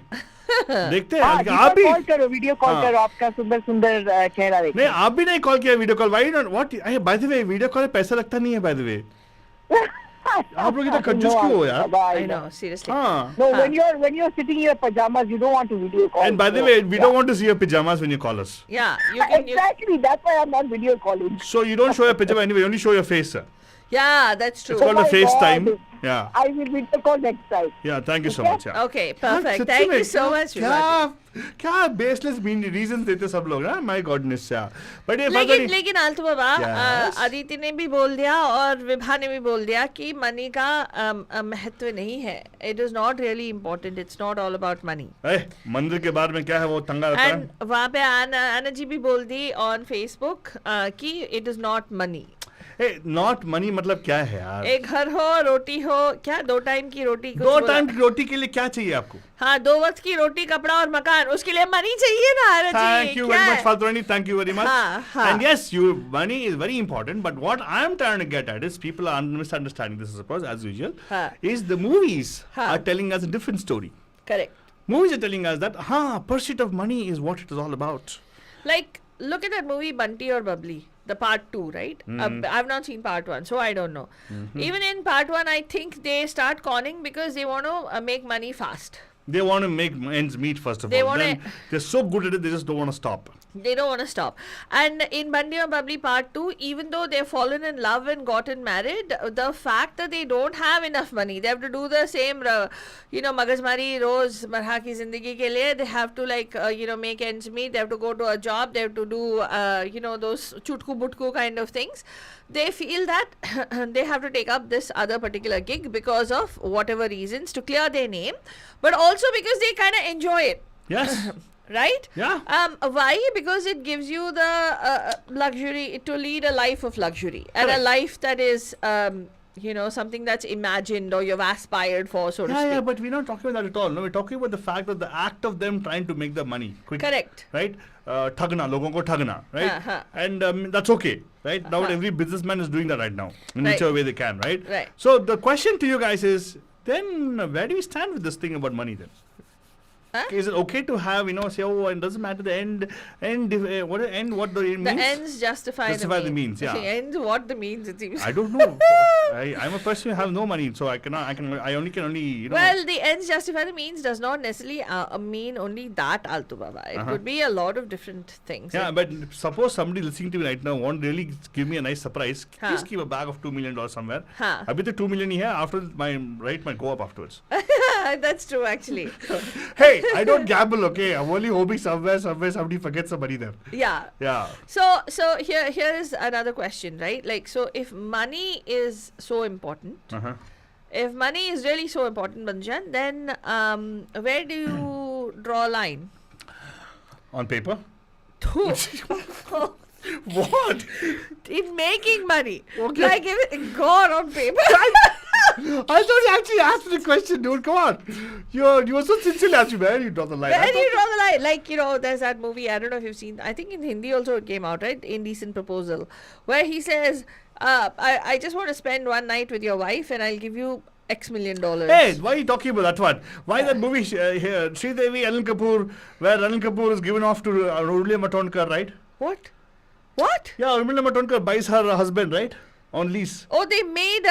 देखते हैं. आप भी call करो, video call करो, आपका सुंदर चेहरा देखो. नहीं, आप भी नहीं कॉल किया video call. Why not? What? By the way, video call में पैसा लगता नहीं है. By the way. आप लोग इतना कंजूस क्यों हो यार? I know, seriously. No, when you're sitting in your pajamas, you don't want to video call. And by the way, we don't want to see your pajamas when you call us. Yeah, you can. Exactly. That's why I'm not video calling. So you don't show your pajama anyway. You only show your face, sir. Yeah, that's true. It's called a FaceTime. Yeah. I will video call next time. Yeah, thank you so much. Yeah. Okay, perfect. Thank you so much. क्या baseless reasons देते सब लोग ना? My goodness, yeah. But ये लेकिन आलतू बाबा, अदिति ने भी बोल दिया और विभा ने भी बोल दिया कि मनी का महत्व नहीं है. It is not really important. It's not all about money. मंदिर के बारे में क्या है वो तंगा रहता है. And वहाँ पे आना जी भी बोल दी on Facebook कि it is not money. Not money मतलब क्या है यार? एक घर हो, रोटी हो, क्या 2 टाइम की रोटी? 2 टाइम की रोटी के लिए क्या चाहिए आपको? हाँ, 2 वक्त की रोटी, कपड़ा और मकान, उसके लिए मनी चाहिए ना. Thank you very much, Faltwani. Thank you very much. And yes, money is very important. But what I am trying to get at is people are misunderstanding this, I suppose, as usual. Is the movies are telling us a different story. Correct. Movies are telling us that pursuit of money is what it is all about. Like, look at that movie Bunty or Bubbly. The part 2, right? I've not seen part 1, so I don't know. Even in part 1, I think they start conning because they want to make money fast. They want to make ends meet first of all. Then they're so good at it, they just don't want to stop. They don't want to stop. And in Bunty or Bubbly part 2, even though they've fallen in love and gotten married, the fact that they don't have enough money, they have to do the same, Magazmari, Rose, Marha ki Zindagi ke liye, they have to make ends meet, they have to go to a job, they have to do, those chutku butku kind of things. They feel that they have to take up this other particular gig because of whatever reasons to clear their name, but also because they kind of enjoy it. Yes. Right? Yeah. Why? Because it gives you the luxury to lead a life of luxury. Correct. And a life that is, something that's imagined or you've aspired for, so to speak. Yeah, but we're not talking about that at all. No, we're talking about the fact of the act of them trying to make the money quick. Correct. Right? Thagna, logon ko thagna, right? And that's okay, right? Now every businessman is doing that right now, in whichever way they can, right? Right. So the question to you guys is, then where do we stand with this thing about money then? Is it okay to have, say, oh, it doesn't matter the end, what the end means? The ends justify the means, yeah. The ends, what the means, it seems. I don't know. I'm a person who has no money, so I can only, Well, the ends justify the means does not necessarily mean only that, Altu Baba. It could be a lot of different things. Yeah, but suppose somebody listening to me right now want really give me a nice surprise, please keep a bag of $2 million somewhere. I'll be the $2 million here, after my might go up afterwards. That's true, actually. Hey, I don't gamble, okay? I'm only hoping somewhere somebody forgets some money there. Yeah. So here is another question, right? Like, so if money is so important, if money is really so important, Banjan, then where do you draw a line? On paper? What? In making money. Okay. Like, if God, on paper. I thought you actually asked the question, dude. Come on. You were so sincere as you where you draw the line. Where do you draw the line? Like, there's that movie, I don't know if you've seen, I think in Hindi also it came out, right? Indecent Proposal. Where he says, I just want to spend one night with your wife and I'll give you X million dollars. Hey, why are you talking about that one? Why that movie here, Sridevi, Anil Kapoor, where Anil Kapoor is given off to Urmila Matondkar, right? What? Yeah, Urmila Matondkar buys her husband, right? On lease. Oh, they made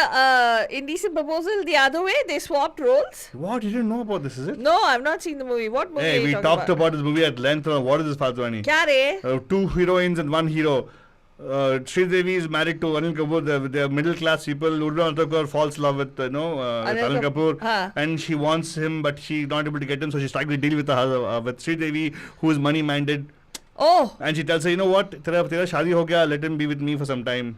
Indecent Proposal the other way? They swapped roles? What? You didn't know about this, is it? No, I've not seen the movie. What movie are you we talked about this movie at length. What is this, Fatwani? Kya re? 2 heroines and 1 hero. Sridevi is married to Anil Kapoor. They're middle class people. Urmila Matondkar falls in love with Anil Kapoor, and she wants him, but she's not able to get him. So she's trying to deal with Sridevi, who is money minded. Oh. And she tells her, you know what? Tera shaadi ho gaya. Let him be with me for some time.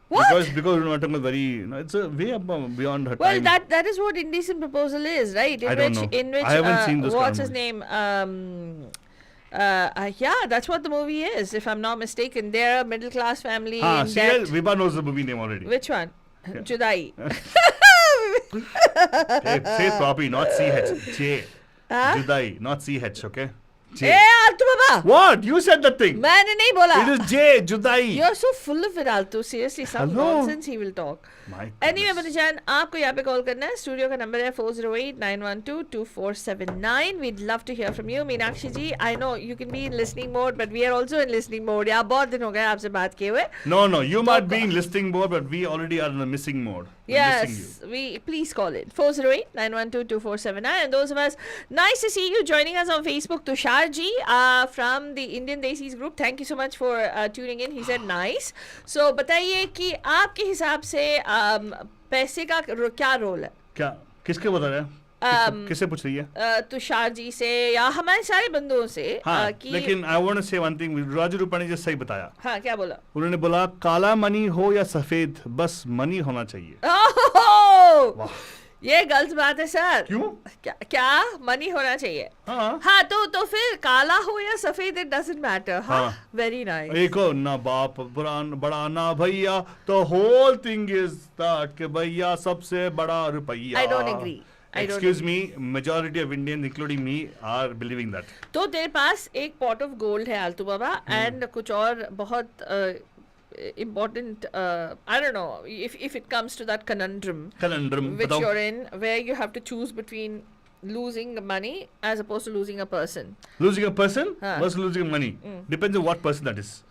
What? Because Urmila Matondkar is very, it's a way beyond her time. Well, that is what Indecent Proposal is, right? I don't know. In which I haven't seen this. What's his name? Yeah, that's what the say is, if I'm not mistaken. They're a middle class family. Vibha knows the movie name already. Which one? Yeah. Judai. Say it properly, not CH. J. Judai, not CH, okay? Hey, Altu Baba! What? You said that thing. मैंने नहीं बोला. It is J, Judai. You're so full of it, Altu. Seriously, some nonsense he will talk. Anyway, Manajan, आपको यहाँ पे call करना है. Studio का number है 408-912-2479. We'd love to hear from you. Meenakshi ji, I know you can be in listening mode, but we are also in listening mode. यार बहुत दिन हो गए आपसे बात किए हुए. No, you might be in listening mode, but we already are in the missing mode. Yes, please call in 408-912-2479. And those of us, nice to see you joining us on Facebook. Tushar ji from the Indian Desis group, thank you so much for tuning in. He said nice. So बताइए कि आपके हिसाब से पैसे का क्या role है? क्या किसके बता रहे हैं? किससे पूछ रही है? तुषार जी से या हमारे सारे बंधुओं से. लेकिन I want to say one thing. Raju Rupani जी सही बताया. हाँ, क्या बोला? उन्होंने बोला काला मनी हो या सफेद, बस मनी होना चाहिए. वाह, ये गलत बात है सर. क्यों? क्या मनी होना चाहिए? हाँ, तो फिर काला हो या सफेद, it doesn't matter. हाँ, very nice. एक ना बाप बड़ा ना भैया, the whole thing is that कि भैया सबसे बड़ा रुपया. I don't agree. Excuse me, majority of Indians, including me, are believing that. तो तेरे पास एक pot of gold है आलतू बाबा, and कुछ और बहुत important, I don't know, if it comes to that conundrum which you're in, where you have to choose between losing money as opposed to losing a person. Losing a person versus losing money. Depends on what person that is.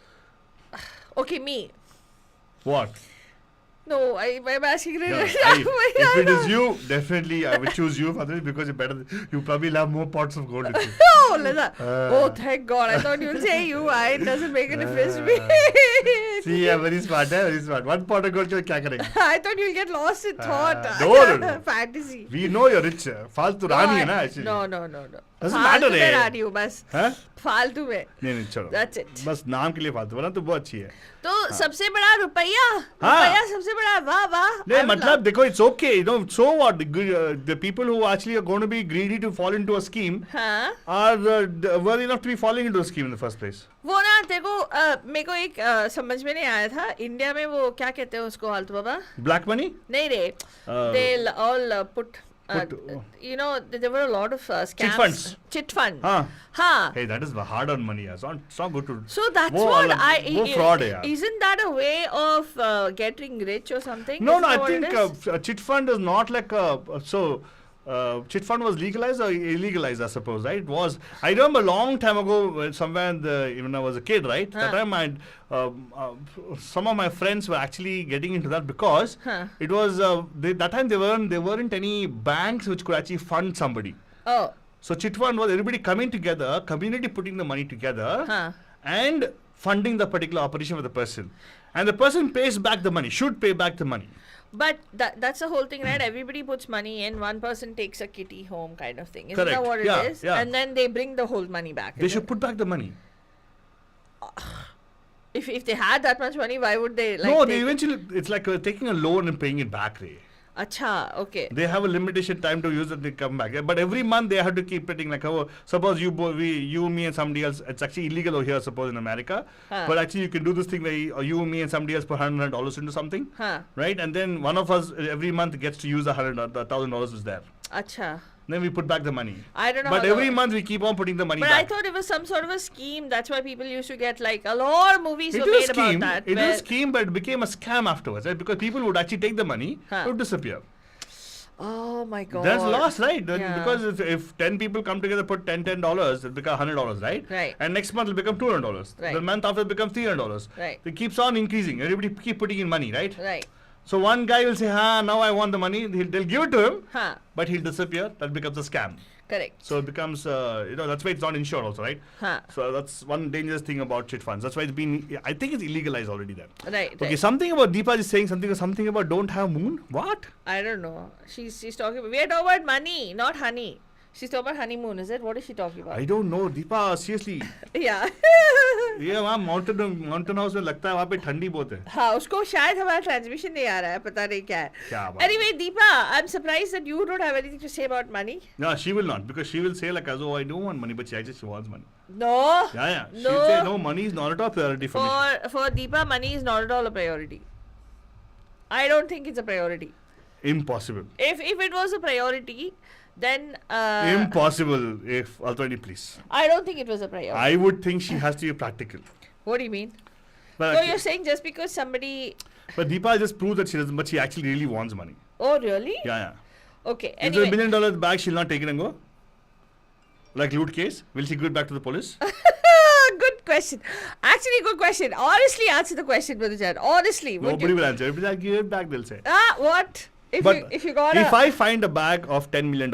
Okay, me. What? No, I'm asking really. If it is you, definitely I will choose you for this because you're better. You probably have more pots of gold with you. Oh, thank God. I thought you'd say you. It doesn't make a difference to me. See, yeah, very smart, very smart. One pot of gold, what will you do? I thought you'll get lost in thought. No. Fantasy. We know you're rich. Faltu Rani, na, actually. No. Doesn't matter, फालतू में रानी हूँ बस. फालतू में. नहीं छोड़ो. That's it. बस नाम के लिए फालतू बना तो बहुत अच्छी है. तो सबसे बड़ा रुपया सबसे बड़ा वाह. नहीं मतलब देखो, it's okay, so what, the people who actually are going to be greedy to fall into a scheme are worthy enough to be falling into a scheme in the first place. वो ना देखो मेरे को एक समझ में नहीं आया था. इंडिया में वो क्या कहते हैं उसको आलतू बाबा? Black money? नहीं रे. They'll all put there were a lot of scams. Chit fund. Hey, that is hard-earned money. It's not good to. So that's what fraud. Isn't that a way of getting rich or something? No, I think chit fund is not like chit fund was legalized or illegalized, I suppose, right? It was. I remember a long time ago, somewhere when I was a kid, right? That time, some of my friends were actually getting into that because it was that time there weren't any banks which could actually fund somebody. Oh. So chit fund was everybody coming together, community putting the money together, and funding the particular operation for the person, and the person pays back the money. Should pay back the money. But that's the whole thing, right? Everybody puts money in, one person takes a kitty home kind of thing. Isn't that what it is? Yeah. And then they bring the whole money back. They should put back the money. If they had that much money, why would they they eventually, it's like taking a loan and paying it back, Ray. Acha, okay. They have a limitation time to use it, they come back. But every month they have to keep putting suppose you, me and somebody else, it's actually illegal over here, suppose in America. But actually you can do this thing where you, me and somebody else put $100 into something. Right? And then one of us every month gets to use $1,000 is there. Acha. Then we put back the money. I don't know. But every month we keep on putting the money back. But I thought it was some sort of a scheme. That's why people used to get a lot of movies were made about that. It was a scheme, but it became a scam afterwards, right? Because people would actually take the money, it would disappear. Oh my God. That's lost, right? Yeah. Because if 10 people come together, put $10, it becomes $100, right? Right. And next month it'll become $200. Right. The month after it becomes $300. Right. It keeps on increasing. Everybody keep putting in money, right? Right. So one guy will say, now I want the money. They'll give it to him, but he'll disappear. That becomes a scam. Correct. So it becomes, that's why it's not insured also, right? So that's one dangerous thing about chit funds. That's why I think it's illegalized already then. Right. Okay, something about Deepa is saying something about don't have moon. What? I don't know. She's talking about, we are talking about money, not honey. She's talking about honeymoon, is it? What is she talking about? I don't know, Deepa, seriously. Yeah. ये वहाँ mountain house में लगता है वहाँ पे ठंडी बहुत है. हाँ, उसको शायद हमारा ट्रांसमिशन नहीं आ रहा है, पता नहीं क्या है. क्या बात. Anyway, Deepa, I'm surprised that you don't have anything to say about money. No, she will not, because she will say I don't want money, but she just wants money. No. Yeah. She'll say no, money is not at all a priority for me. For Deepa, money is not at all a priority. I don't think it's a priority. Impossible. If it was a priority, then impossible. If Alternity, please. I don't think it was a priority. I would think she has to be practical. What do you mean? But so you're saying just because somebody... But Deepa just proved that she doesn't, but she actually really wants money. Oh, really? Yeah. Okay, if there's $1 million bag, she'll not take it and go? Like loot case? Will she give it back to the police? Good question. Actually, good question. Honestly, answer the question, Madhujan. Honestly. Nobody will answer. If I give it back, they'll say. What? If I find a bag of $10 million,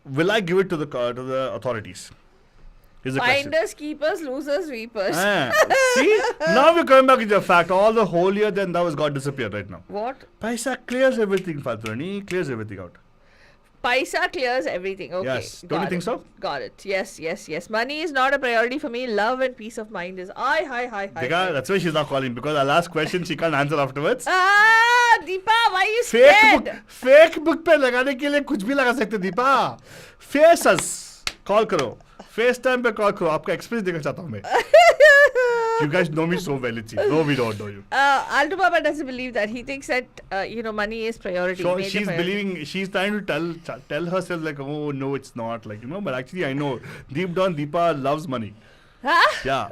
will I give it to the authorities? Finders, keepers, losers, weepers. See? Now we're coming back to the fact. All the holier than thou has got disappeared right now. What? Paisa clears everything, Faltrani. Clears everything out. Paisa clears everything. Okay. Yes. Don't you think so? Got it. Yes. Money is not a priority for me. Love and peace of mind is. Hi. That's why she's not calling, because I'll ask questions she can't answer afterwards. Deepa, why are you scared? Fake book पे लगाने के लिए कुछ भी लगा सकते Deepa. Face us. Call करो. FaceTime पे call करो. आपका experience देखना चाहता हूँ मैं. You guys know me so well, Itchy. No, we don't know you. Alto Baba doesn't believe that. He thinks that money is priority. So she's trying to tell herself oh no, it's not, but actually I know deep down Deepa loves money. Huh? Yeah.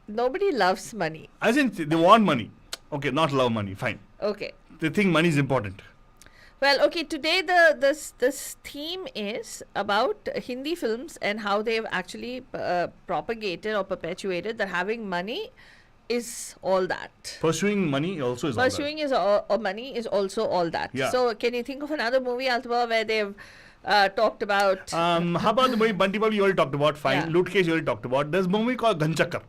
Nobody loves money. As in they want money. Okay, not love money. Fine. Okay. They think money is important. Well, okay, today this theme is about Hindi films and how they've actually propagated or perpetuated that having money is all that. Pursuing money also is all that. Pursuing money is also all that. Yeah. So, can you think of another movie, Altaba, where they've talked about... how about the movie Bunty Babu you already talked about? Fine. Yeah. Loot Case you already talked about. There's a movie called Ghanchakkar.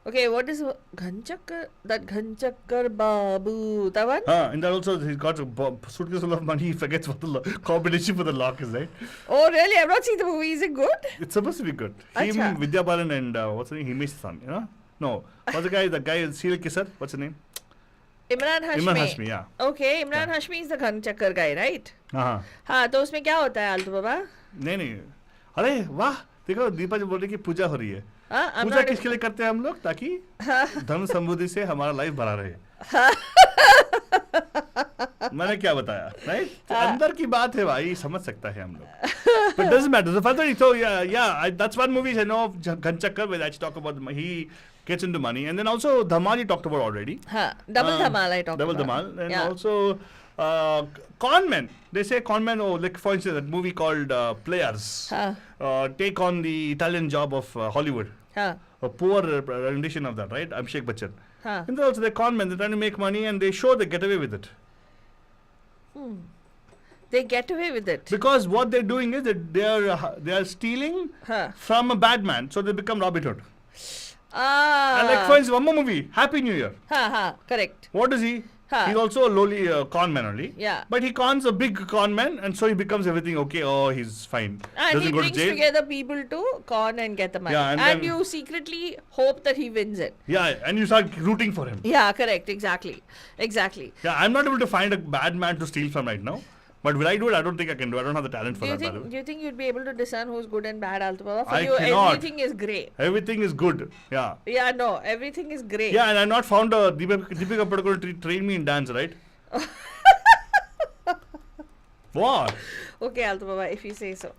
Okay, what is Ghanchakkar? That Ghanchakkar Babu, that one? And that also he's got a suitcase full of money. He forgets what the combination for the lock is, right? Oh, really? I've not seen the movie. Is it good? It's supposed to be good. Achha. Him, Vidya Balan and what's his name? Himesh San, No. What's the guy serial kisser? What's his name? Imran Hashmi. Imran Hashmi, yeah. Okay, Imran Hashmi is the Ghanchakkar guy, right? हाँ, तो उसमें क्या होता है आलतू बाबा? नहीं. अरे वाह, देखो दीपा जो बोल रही है कि पूजा हो रही है. पूजा किसके लिए करते हैं हम लोग ताकि धन समृद्धि से हमारा लाइफ भरा रहे. मैंने क्या बताया, राइट? अंदर की बात है भाई, समझ सकता है हम लोग. But it doesn't matter. So that's one movie I know of Ghanchakkar where I talk about he gets into money, and then also Dhamal you talked about already. Double Dhamal I talked about. Double Dhamal, and also Con men. They say con men, like for instance, that movie called Players. Take on the Italian job of Hollywood. A poor rendition of that, right? I'm Sheikh Bachchan. And they're also, they're con men. They're trying to make money and they show they get away with it. They get away with it. Because what they're doing is that they are stealing from a bad man. So they become Robin Hood. And like for instance, one more movie, Happy New Year. Correct. What is he? He's also a lowly con man only. Yeah. But he cons a big con man and so he becomes everything okay. Oh, he's fine. And Doesn't he go brings to jail. together people to con and get the money. Yeah, and you secretly hope that he wins it. Yeah, and you start rooting for him. Yeah, correct. Exactly. Yeah, I'm not able to find a bad man to steal from right now. But will I do it? I don't think I can do. I don't have the talent for that. Do you think you'd be able to discern who's good and bad, Altubaba? For I you, cannot. everything is grey. Everything is good. Yeah. Yeah, no, everything is grey. Yeah, and I've not found a Deepika Padukone to train me in dance, right? What? Okay, Altubaba, if you say so.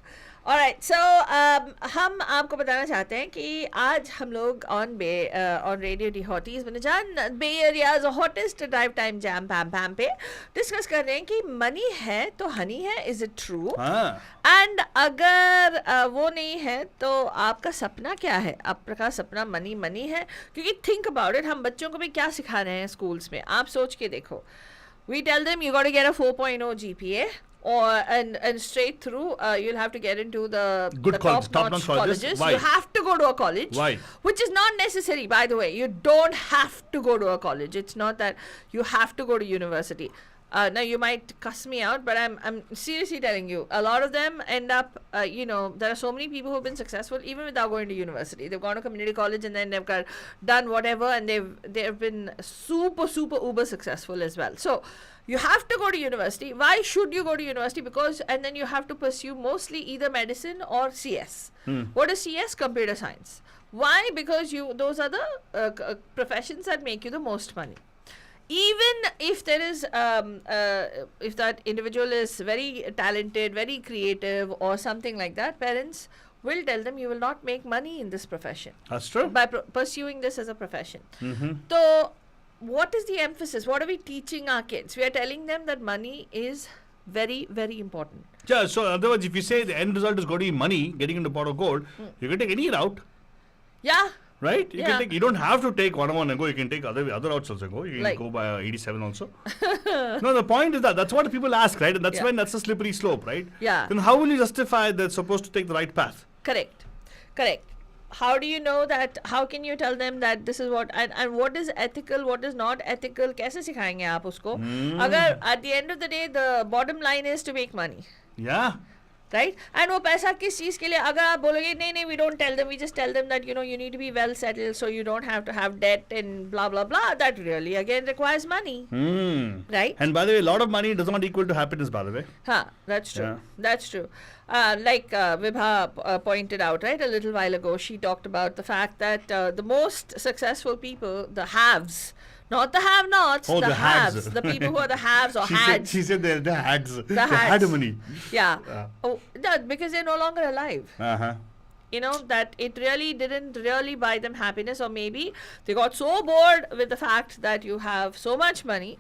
Alright, so हम आपको बताना चाहते हैं कि आज हम लोग on Radio The Hotties बन Bay Area's hottest drive time jam PAMPAM पे डिस्कस कर रहे हैं कि money है तो honey है, is it true? And अगर वो नहीं है तो आपका सपना क्या है? आपका सपना money है, क्योंकि think about it, हम बच्चों को भी क्या सिखा रहे हैं स्कूल्स में? आप सोच के देखो. We tell them you got to get a 4.0 GPA. And straight through you'll have to get into the top-notch colleges. Why? You have to go to a college. Why? Which is not necessary, by the way. You don't have to go to a college. It's not that you have to go to university. Now you might cuss me out, but I'm seriously telling you, a lot of them end up, there are so many people who've been successful even without going to university. They've gone to community college and then they've done whatever, and they've been super uber successful as well. So you have to go to university. Why should you go to university? And then you have to pursue mostly either medicine or CS. What is CS? Computer science. Why? Because those are the professions that make you the most money. Even if there is, if that individual is very talented, very creative or something like that, parents will tell them you will not make money in this profession. That's true. By pursuing this as a profession. So, what is the emphasis? What are we teaching our kids? We are telling them that money is very, very important. Yeah, so in other words, if you say the end result is going to be money, getting into pot of gold, you can take any route. Yeah. Right? You don't have to take 101 and go. You can take other routes also go. You can go by 87 also. No, the point is that's what people ask, right? And that's when that's a slippery slope, right? Yeah. Then how will you justify that they're supposed to take the right path? Correct. How do you know that? How can you tell them that this is what and what is ethical, what is not ethical? कैसे सिखाएंगे आप उसको? अगर at the end of the day the bottom line is to make money. Yeah. Right? And वो पैसा किस चीज के लिए? अगर आप बोलोगे नहीं, we don't tell them. We just tell them that you need to be well settled, so you don't have to have debt and blah blah blah. That really again requires money. Right? And by the way, a lot of money does not equal to happiness. By the way. That's true. Yeah. That's true. Like Vibha pointed out, right, a little while ago, she talked about the fact that the most successful people, the haves, not the have-nots, the haves. The people who are the haves or hads. She said they're the hads. The had money. Yeah. Oh, because they're no longer alive. That it really didn't really buy them happiness, or maybe they got so bored with the fact that you have so much money.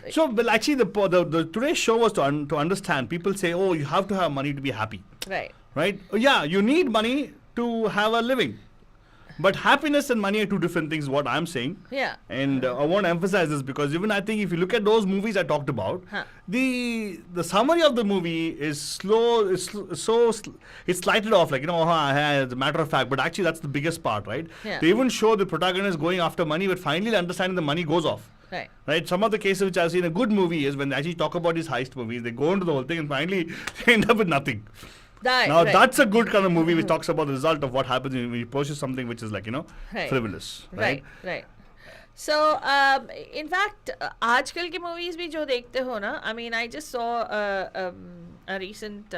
So, well, actually, the today's show was to understand. People say, oh, you have to have money to be happy. Right. Right? Yeah, you need money to have a living. But happiness and money are two different things, what I'm saying. Yeah. And I want to emphasize this because even I think if you look at those movies I talked about, the summary of the movie is slow, it's slighted off, like, as a matter of fact, but actually that's the biggest part, right? Yeah. They even show the protagonist going after money, but finally understanding the money goes off. Right. Some of the cases which I've seen a good movie is when they actually talk about these heist movies, they go into the whole thing and finally they end up with nothing. That's a good kind of movie which talks about the result of what happens when you purchase something which is like, frivolous. Right. So, in fact, आजकल की movies भी जो देखते हो ना, I mean, I just saw a recent,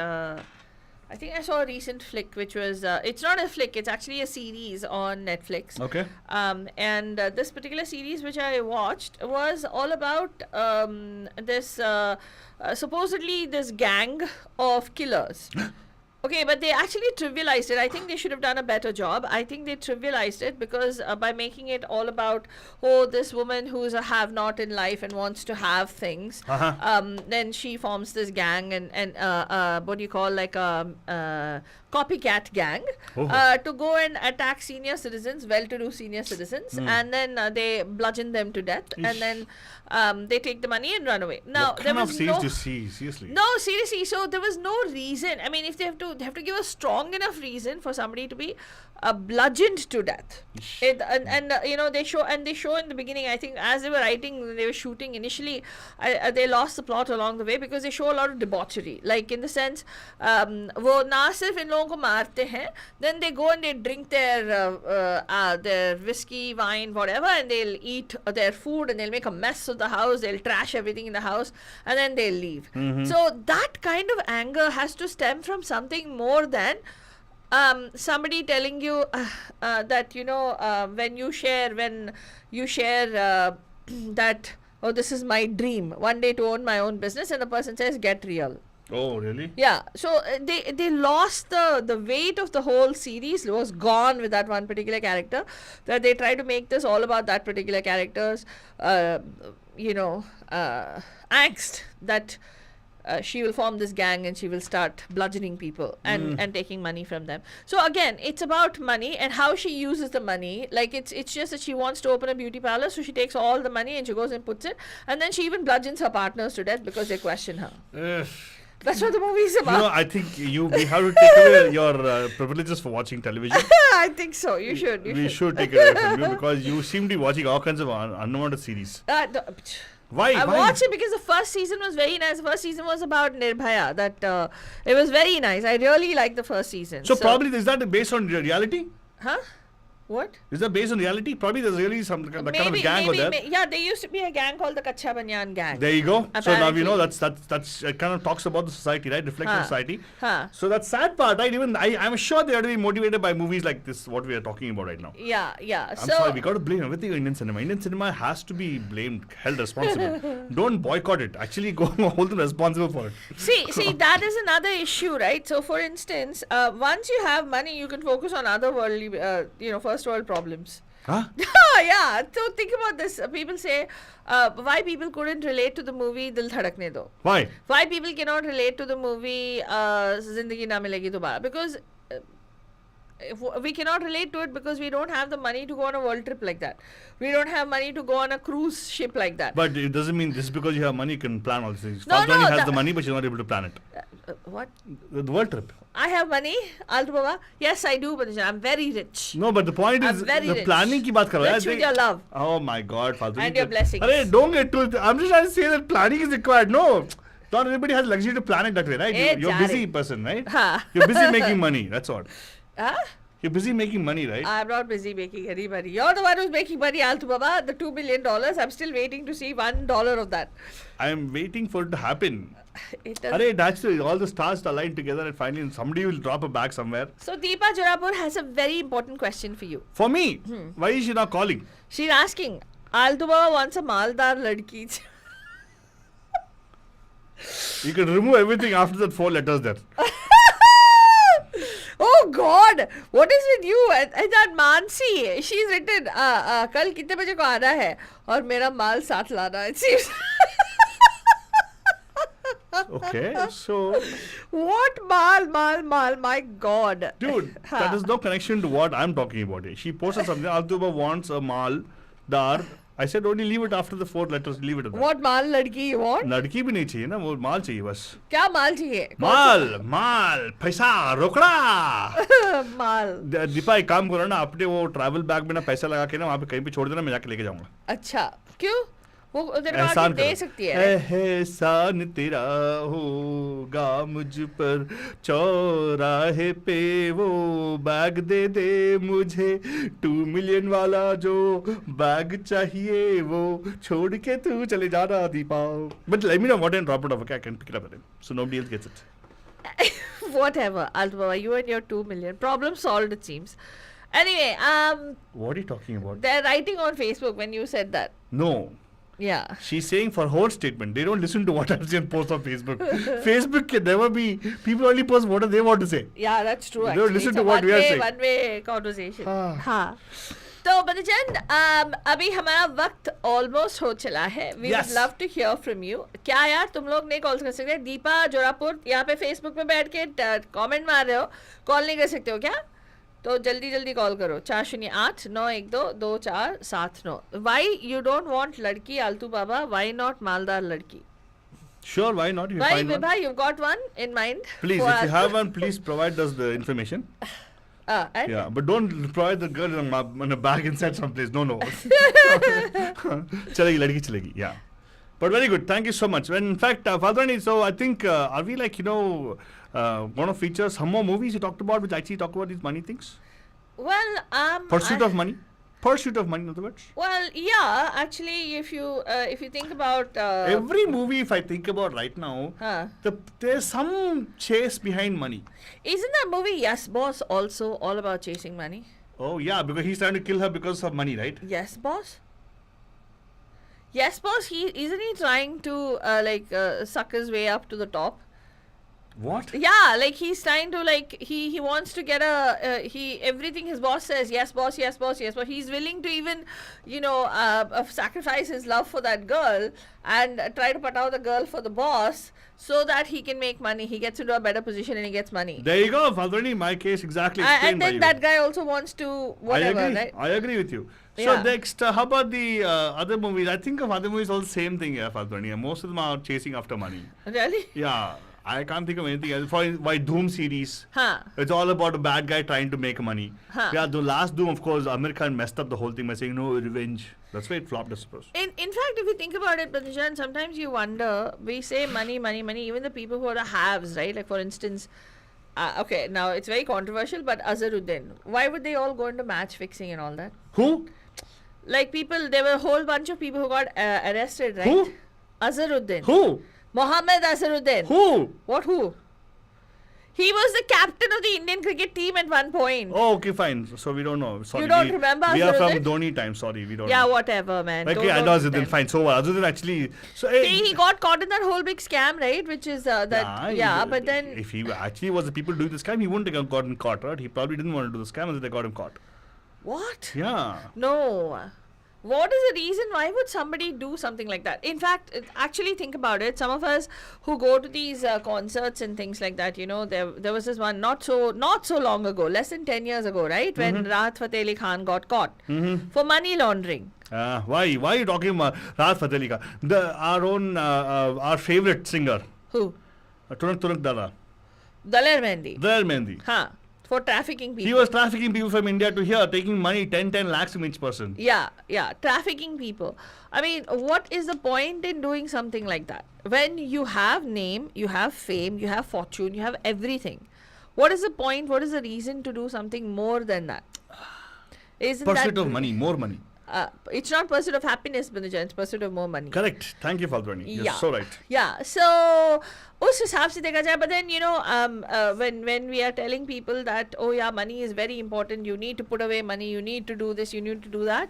I think I saw a recent flick which was, it's not a flick, it's actually a series on Netflix. Okay. And this particular series which I watched was all about this, supposedly this gang of killers. Okay, but they actually trivialized it. I think they should have done a better job. I think they trivialized it because by making it all about, oh, this woman who's a have-not in life and wants to have things, then she forms this gang and what do you call, like a copycat gang to go and attack senior citizens, well-to-do senior citizens, and then they bludgeon them to death, and then they take the money and run away. Now, what kind of series do you see? Seriously? No, seriously. So there was no reason. I mean, if they have to give a strong enough reason for somebody to be bludgeoned to death. They show in the beginning. I think as they were writing, they were shooting initially. They lost the plot along the way because they show a lot of debauchery. Like in the sense, वो ना सिर्फ इन लोगों को मारते हैं. Then they go and they drink their whiskey, wine, whatever, and they'll eat their food and they'll make a mess of the house. They'll trash everything in the house and then they'll leave. So that kind of anger has to stem from something more than somebody telling you that when you share that, oh, this is my dream one day to own my own business, and the person says get real. Oh, really? Yeah. So they lost the weight of the whole series. Was gone with that one particular character. That they try to make this all about that particular character's angst that she will form this gang and she will start bludgeoning people and taking money from them. So again, it's about money and how she uses the money. Like it's just that she wants to open a beauty parlor, so she takes all the money and she goes and puts it, and then she even bludgeons her partners to death because they question her. That's what the movie is about. I think we have to take away your privileges for watching television. I think so. You should. We should take it away from you because you seem to be watching all kinds of unwanted series. Why? I watched it because the first season was very nice. The first season was about Nirbhaya. That it was very nice. I really liked the first season. So probably is that based on reality? Huh? What? Is that based on reality? Probably there's really some kind of a gang over there. Yeah, there used to be a gang called the Kacha Banyan gang. There you go. Apparently. So now we know that's it kind of talks about the society, right? Reflects on society. So that sad part, right? Even I'm sure they are to be motivated by movies like this, what we are talking about right now. Yeah. I'm sorry, we got to blame everything on Indian cinema. Indian cinema has to be blamed, held responsible. Don't boycott it. Actually, go hold them responsible for it. See, that is another issue, right? So, for instance, once you have money, you can focus on other worldly, first world problems. Huh? Yeah. So think about this. People say why people couldn't relate to the movie Dil Dhadakne Do. Why? Why people cannot relate to the movie Zindagi Na Milegi Dobara? Because we cannot relate to it because we don't have the money to go on a world trip like that. We don't have money to go on a cruise ship like that. But it doesn't mean just because you have money you can plan all these things. No, Fatmani has the money but she's not able to plan it. What? The world trip. I have money, Altu Baba. Yes, I do, but I'm very rich. No, but the point is the planning ki baat kar raha hai. Rich with your love. Oh my God, Faltu. And your blessings. Don't get too. I'm just trying to say that planning is required. No. Not everybody has luxury to plan it that way, right? You're a busy person, right? You're busy making money. That's all. You're busy making money, right? I'm not busy making any money. You're the one who's making money, Altu Baba. The $2 million. I'm still waiting to see $1 of that. I'm waiting for it to happen. It all the stars align together and finally somebody will drop a bag somewhere. So Deepa Jorapur has a very important question for you. For me? Why is she not calling? She's asking, Altu Baba wants a maldar ladki. You can remove everything after that 4 letters there. Oh God, what is with you? And that Mansi, she's written, कल कितने बजे को आना है और मेरा माल साथ लाना है. It seems. Okay, so what mal, my God. Dude, that is no connection to what I'm talking about here. She posted something, Altuba wants a mal dar. I said only leave it after the 4 letters, leave it at that. What mal ladki you want? लड़की भी नहीं चाहिए ना, वो माल चाहिए बस. क्या माल चाहिए? माल, पैसा, रोकड़ा. माल. दीपा एक काम करो ना, अपने वो ट्रैवल बैग में ना पैसा लगा के ना वहाँ पे कहीं पे छोड़ देना, मैं जाके लेके जाऊँगा. अच्छा, क्यों? वो एहसान दे सकती है. एहसान तेरा होगा मुझ पर, चौराहे पे वो बैग दे मुझे, 2 मिलियन वाला जो बैग चाहिए वो छोड़ के तू चले जाना Deepa. But let me know what and drop it off. Okay, I can pick it up at him, so nobody else gets it. Whatever, Altu Baba, you and your 2 million. Problem solved, it seems. Anyway, what are you talking about? They're writing on Facebook when you said that. No. Yeah. She's saying for her statement. They don't listen to what I'm saying post on Facebook. Facebook can never be. People only post what they want to say. Yeah, that's true. They don't listen to what we are saying. One-way conversation. हाँ. तो बदजन अभी हमारा वक्त almost हो चला है. We would love to hear from you. क्या यार तुम लोग नहीं कॉल कर सकते? दीपा जोरापुर यहाँ पे फेसबुक पे बैठ के कमेंट मार रहे हो, कॉल नहीं कर सकते हो क्या? तो जल्दी कॉल करो 4089242479. Why you don't want लड़की आलतू बाबा? Why not मालदार लड़की? Sure, why not? Why Vibha, you've got one in mind? Please, if you have one, please provide us the information. Yeah, but don't provide the girl in a bag inside someplace. No. Chalegi, ladki chalegi. Yeah. But very good. Thank you so much. When in fact, Fadhani, so I think, are we like, going to feature some more movies you talked about which actually talk about these money things? Well, Pursuit of money, in other words. Well, yeah, actually, if you think about every movie, if I think about right now, there's some chase behind money. Isn't that movie Yes Boss also all about chasing money? Oh yeah, because he's trying to kill her because of money, right? Yes Boss. Yes Boss. Isn't he trying to suck his way up to the top? What? Yeah, like he's trying to he wants to get everything his boss says, yes boss, yes boss, yes boss. He's willing to even sacrifice his love for that girl and try to put out the girl for the boss so that he can make money. He gets into a better position and he gets money. There you go, Fadhani. My case exactly. And then that guy also wants to whatever, right? I agree with you. So next, how about the other movies? I think of other movies all the same thing, Fadhani. Most of them are chasing after money. Really? Yeah. I can't think of anything else. Why Doom series? It's all about a bad guy trying to make money. Yeah, the last Doom, of course, Amir Khan messed up the whole thing by saying no revenge. That's why it flopped, I suppose. In fact, if you think about it, Patajan, sometimes you wonder. We say money. Even the people who are the haves, right? Like for instance, okay, now it's very controversial, but Azharuddin. Why would they all go into match fixing and all that? Who? Like people, there were a whole bunch of people who got arrested, right? Who? Azharuddin. Who? Mohammed Azharuddin. Who? What who? He was the captain of the Indian cricket team at one point. Oh, okay, fine. So we don't know. Sorry. You don't remember We are from Dhoni time. Sorry, we don't know. Yeah, whatever, man. Okay, I know Azharuddin. Fine. So what? Azharuddin actually... So, he got caught in that whole big scam, right? Which is but then... If he actually was the people doing the scam, he wouldn't have gotten caught, right? He probably didn't want to do the scam until they got him caught. What? Yeah. No. What is the reason? Why would somebody do something like that? In fact, actually think about it. Some of us who go to these concerts and things like that, there was this one not so long ago, less than 10 years ago, right? When Rahat Fateh Ali Khan got caught for money laundering. Why are you talking about Rahat Fateh Ali Khan? Our favorite singer. Who? Tunak Dada. Daler Mehndi. Huh. For trafficking people. He was trafficking people from India to here, taking money, 10 lakhs from each person. Yeah, trafficking people. I mean, what is the point in doing something like that? When you have name, you have fame, you have fortune, you have everything. What is the point? What is the reason to do something more than that? Pursuit of money, more money. It's not pursuit of happiness, Binajan, it's pursuit of more money. Correct. Thank you, Faldwani. You're so right. Yeah. So, उस हिसाब से देखा जाए, but then when we are telling people that money is very important, you need to put away money, you need to do this, you need to do that,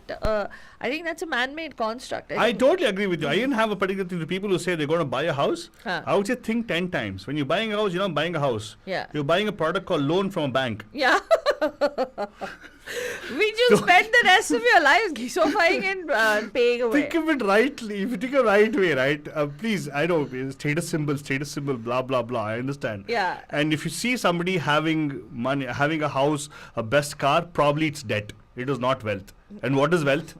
I think that's a man-made construct. I totally agree with you. I didn't have a particular thing to people who say they're going to buy a house. I would say think 10 times. When you're buying a house, you're not buying a house. Yeah. You're buying a product called loan from a bank. Yeah. We just spend the rest of your lives gisofying and paying away. Think of it rightly. If you think of the right way, right? Please, I know, status symbol, blah, blah, blah. I understand. Yeah. And if you see somebody having money, having a house, a best car, probably it's debt. It is not wealth. And what is wealth?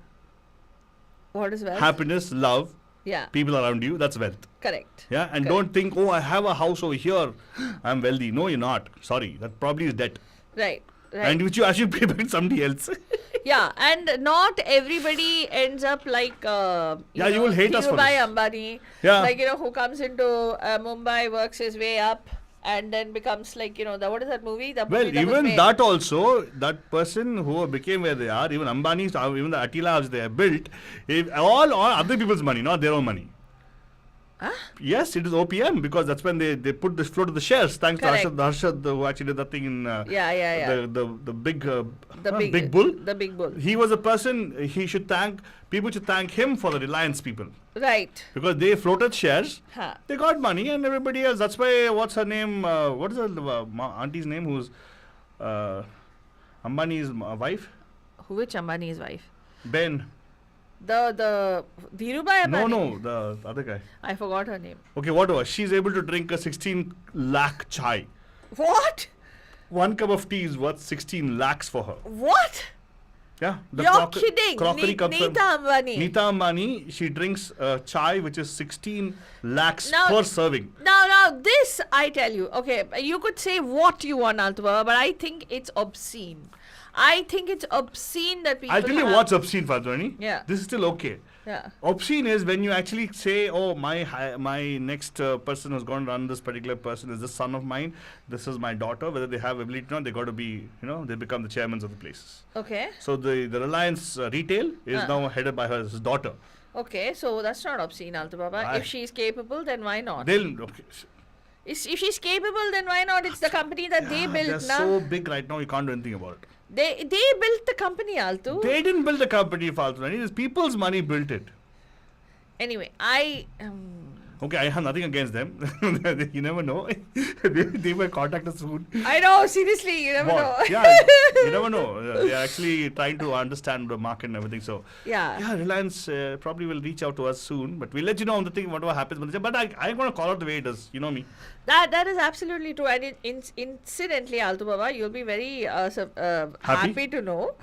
What is wealth? Happiness, love. Yeah. People around you, that's wealth. Correct. Yeah. And don't think, I have a house over here, I'm wealthy. No, you're not. Sorry. That probably is debt. Right. And which you actually pay back to somebody else. Yeah, and not everybody ends up like you will hate us for this. Ambani. Yeah. Like, who comes into Mumbai, works his way up, and then becomes like, what is that movie? Even that also, that person who became where they are, even Ambani's, even the Attila house they have built, all other people's money, not their own money. Huh? Yes, it is OPM because that's when they put this flow to the shares. Thanks Correct. to Harshad who actually did that thing in the big big bull. The big bull. He was a person people should thank him for the Reliance people. Right. Because they floated shares, they got money, and everybody else. That's why, what's her name? What is her auntie's name? Who's Ambani's wife? Which Ambani's wife? Ben. The Dhirubhai Ambani? No, the other guy. I forgot her name. Okay, whatever. She's able to drink a 16 lakh chai. What? 1 cup of tea is worth 16 lakhs for her. What? Yeah. You're kidding. Crockery comes from Nita Ambani. Nita Ambani, she drinks chai which is 16 lakhs per serving. Now, this I tell you. Okay, you could say what you want, Altubaba, but I think it's obscene. I think it's obscene that people. I'll tell you what's obscene, Fadrani. Yeah. This is still okay. Yeah. Obscene is when you actually say, oh, my next person who's going to run this particular person is the son of mine. This is my daughter. Whether they have ability or not, they got to be, they become the chairmen of the places. Okay. So the Reliance retail is now headed by his daughter. Okay, so that's not obscene, Altubaba. If she's capable, then why not? Okay. If she's capable, then why not? It's the company that they built. They're so big right now, you can't do anything about it. They built the company, Altu. They didn't build the company, Faltu. It is people's money built it. Anyway, Okay, I have nothing against them. You never know. They might contact us soon. I know, seriously, you never know. Yeah, you never know. They're actually trying to understand the market and everything. So, yeah, Reliance probably will reach out to us soon. But we'll let you know on the thing, whatever happens. But I'm going to call out the way it is. You know me. That is absolutely true. And incidentally, Altubaba, you'll be very happy to know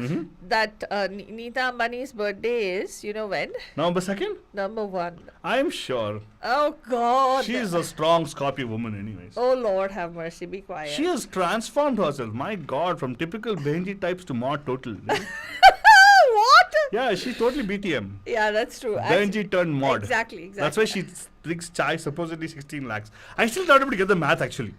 that Nita Ambani's birthday is, you know when? November 2nd? Number 1. I'm sure. Oh, God. She's a strong Scorpio woman anyways. Oh, Lord have mercy. Be quiet. She has transformed herself. My God, from typical Benji types to more total. What? Yeah, she's totally BTM. Yeah, that's true. Benji turned mod. Exactly. That's why she drinks chai, supposedly 16 lakhs. I still not able to get the math actually.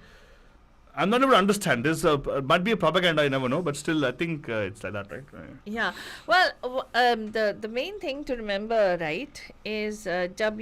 I'm not able to understand. This might be a propaganda, I never know, but still I think it's like that, right? Yeah. Well, the main thing to remember, right, is जब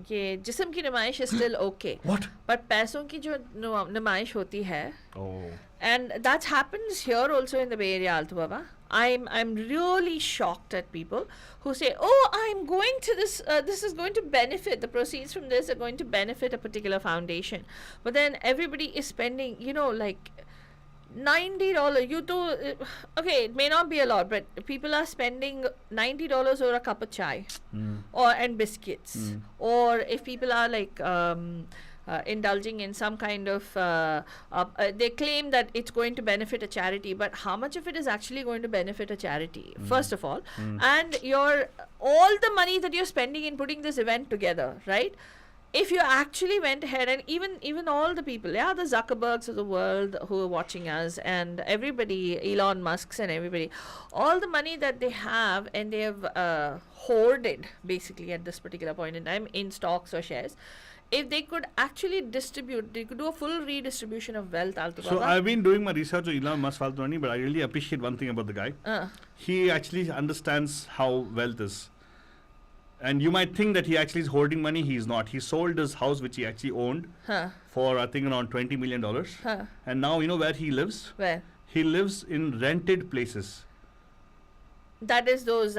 ये जिस्म की नुमाइश is still okay. What? But पैसों की जो नुमाइश होती है. Oh. And that happens here also in the Bay Area, Altubaba. I'm really shocked at people who say, oh, I'm going to this, this is going to benefit, the proceeds from this are going to benefit a particular foundation. But then everybody is spending, like $90. Okay, it may not be a lot, but people are spending $90 over a cup of chai and biscuits. Or if people are like... indulging in some kind of they claim that it's going to benefit a charity, but how much of it is actually going to benefit a charity, first of all, and all the money that you're spending in putting this event together, right? If you actually went ahead and even all the people, the Zuckerbergs of the world who are watching us and everybody, Elon Musk's and everybody, all the money that they have and they have hoarded basically at this particular point in time in stocks or shares, if they could actually distribute, they could do a full redistribution of wealth. So I've been doing my research on Elon Musk, but I really appreciate one thing about the guy. He actually understands how wealth is. And you might think that he actually is hoarding money. He is not. He sold his house, which he actually owned, for I think around $20 million. And now you know where he lives? Where? He lives in rented places. That is those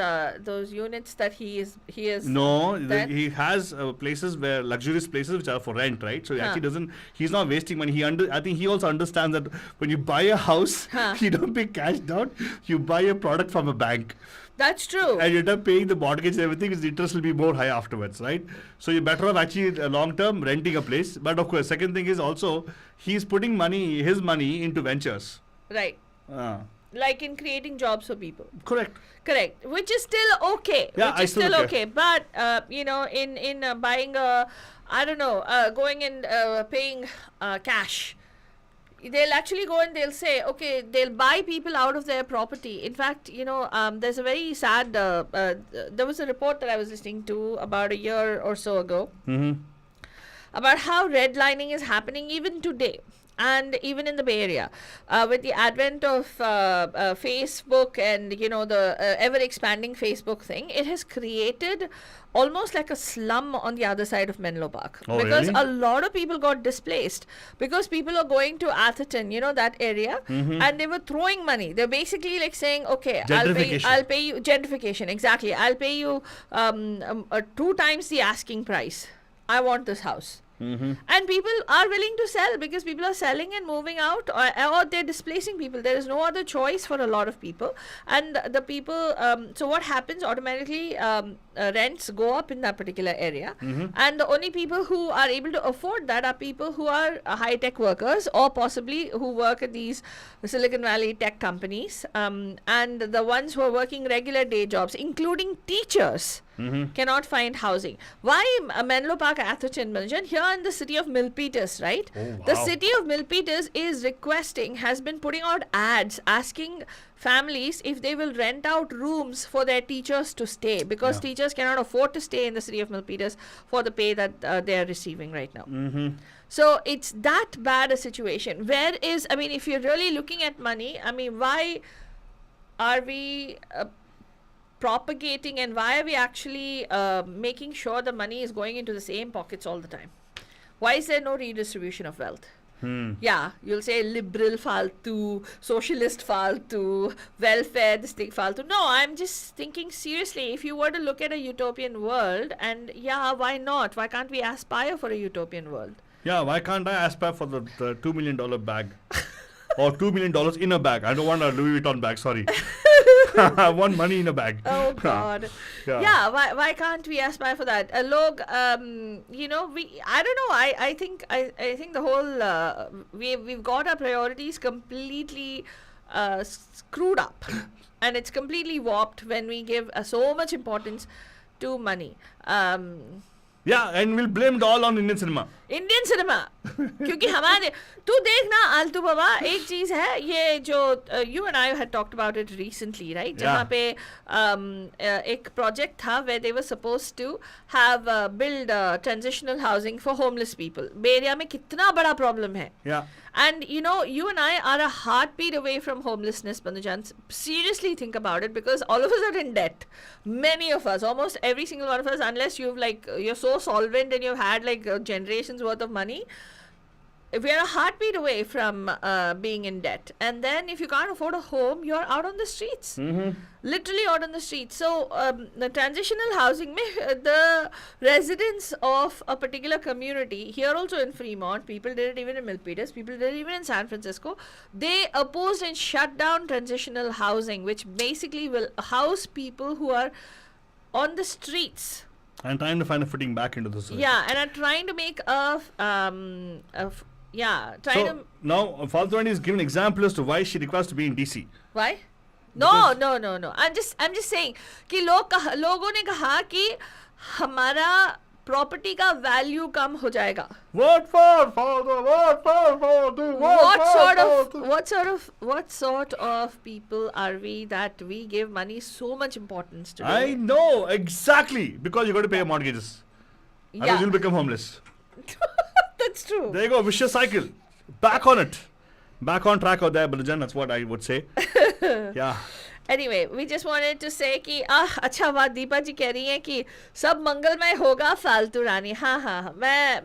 units that he is. No, he has places where luxurious places which are for rent, right? So he actually doesn't. He's not wasting money. I think he also understands that when you buy a house, you don't pay cash down. You buy a product from a bank. That's true. And you end up paying the mortgage and everything. His interest will be more high afterwards, right? So you're better off actually long term renting a place. But of course, second thing is also he's putting his money into ventures. Right. Like in creating jobs for people. Correct. Which is still okay. Yeah, which is still okay. But in buying going and paying cash, they'll actually go and they'll say, okay, they'll buy people out of their property. In fact, there's a very sad, there was a report that I was listening to about a year or so ago about how redlining is happening even today. and even in the Bay Area, with the advent of Facebook and the ever expanding Facebook thing, it has created almost like a slum on the other side of Menlo Park, because really? a lot of people got displaced because people are going to Atherton, that area, and they were throwing money. They're basically like saying, okay, I'll pay you gentrification, exactly, I'll pay you 2 times the asking price. I want this house. And people are willing to sell because people are selling and moving out, or they're displacing people. There is no other choice for a lot of people. And the people, so what happens automatically, rents go up in that particular area. And the only people who are able to afford that are people who are high-tech workers, or possibly who work at these Silicon Valley tech companies. And the ones who are working regular day jobs, including teachers, cannot find housing. Why Menlo Park, Atherton, Manjan? Here in the city of Milpitas, right? Oh, wow. The city of Milpitas has been putting out ads asking families if they will rent out rooms for their teachers to stay, because teachers cannot afford to stay in the city of Milpitas for the pay that they are receiving right now. So it's that bad a situation. If you're really looking at money, why are we propagating, and why are we actually making sure the money is going into the same pockets all the time? Why is there no redistribution of wealth? Yeah, you'll say liberal faltu, socialist faltu, welfare, this thing faltu. No, I'm just thinking seriously, if you were to look at a utopian world, and why not? Why can't we aspire for a utopian world? Yeah, why can't I aspire for the $2 million bag? Or $2 million in a bag. I don't want a Louis Vuitton bag, sorry. I want money in a bag. Oh God. Why can't we aspire for that? Log, I don't know. I think the whole we've got our priorities completely screwed up, and it's completely warped when we give so much importance to money. Yeah, and we'll blame it all on Indian cinema. क्योंकि हमारे तू देखना आलतू बाबा, एक चीज है ये जो you and I had talked about it recently, right? जहाँ पे एक project था where they were supposed to have build transitional housing for homeless people. Bay Area में कितना बड़ा problem है. Yeah. And you and I are a heartbeat away from homelessness, Bandujan. Seriously think about it, because all of us are in debt. Many of us, almost every single one of us, unless you're so solvent and you've had generations worth of money, we are a heartbeat away from being in debt. And then if you can't afford a home, you're out on the streets. Literally out on the streets. So the transitional housing, the residents of a particular community, here also in Fremont, people did it even in Milpitas, people did it even in San Francisco, they opposed and shut down transitional housing, which basically will house people who are on the streets. And trying to find a footing back into the society. Yeah, and are trying to make Now, Faltwani is given an example as to why she requires to be in DC. Why? No. I'm just saying कि लोगों ने कहा कि हमारा property का value कम हो जाएगा. What sort of people are we that we give money so much importance to? I know, exactly. Because you got to pay your mortgages. Otherwise you'll become homeless. That's true. There you go, vicious cycle. Back on it. Back on track out there, Balajan. That's what I would say. Yeah. Anyway, we just wanted to say कि अच्छा बात दीपा जी कह रही हैं कि सब मंगलमय होगा फालतू रानी. हाँ मैं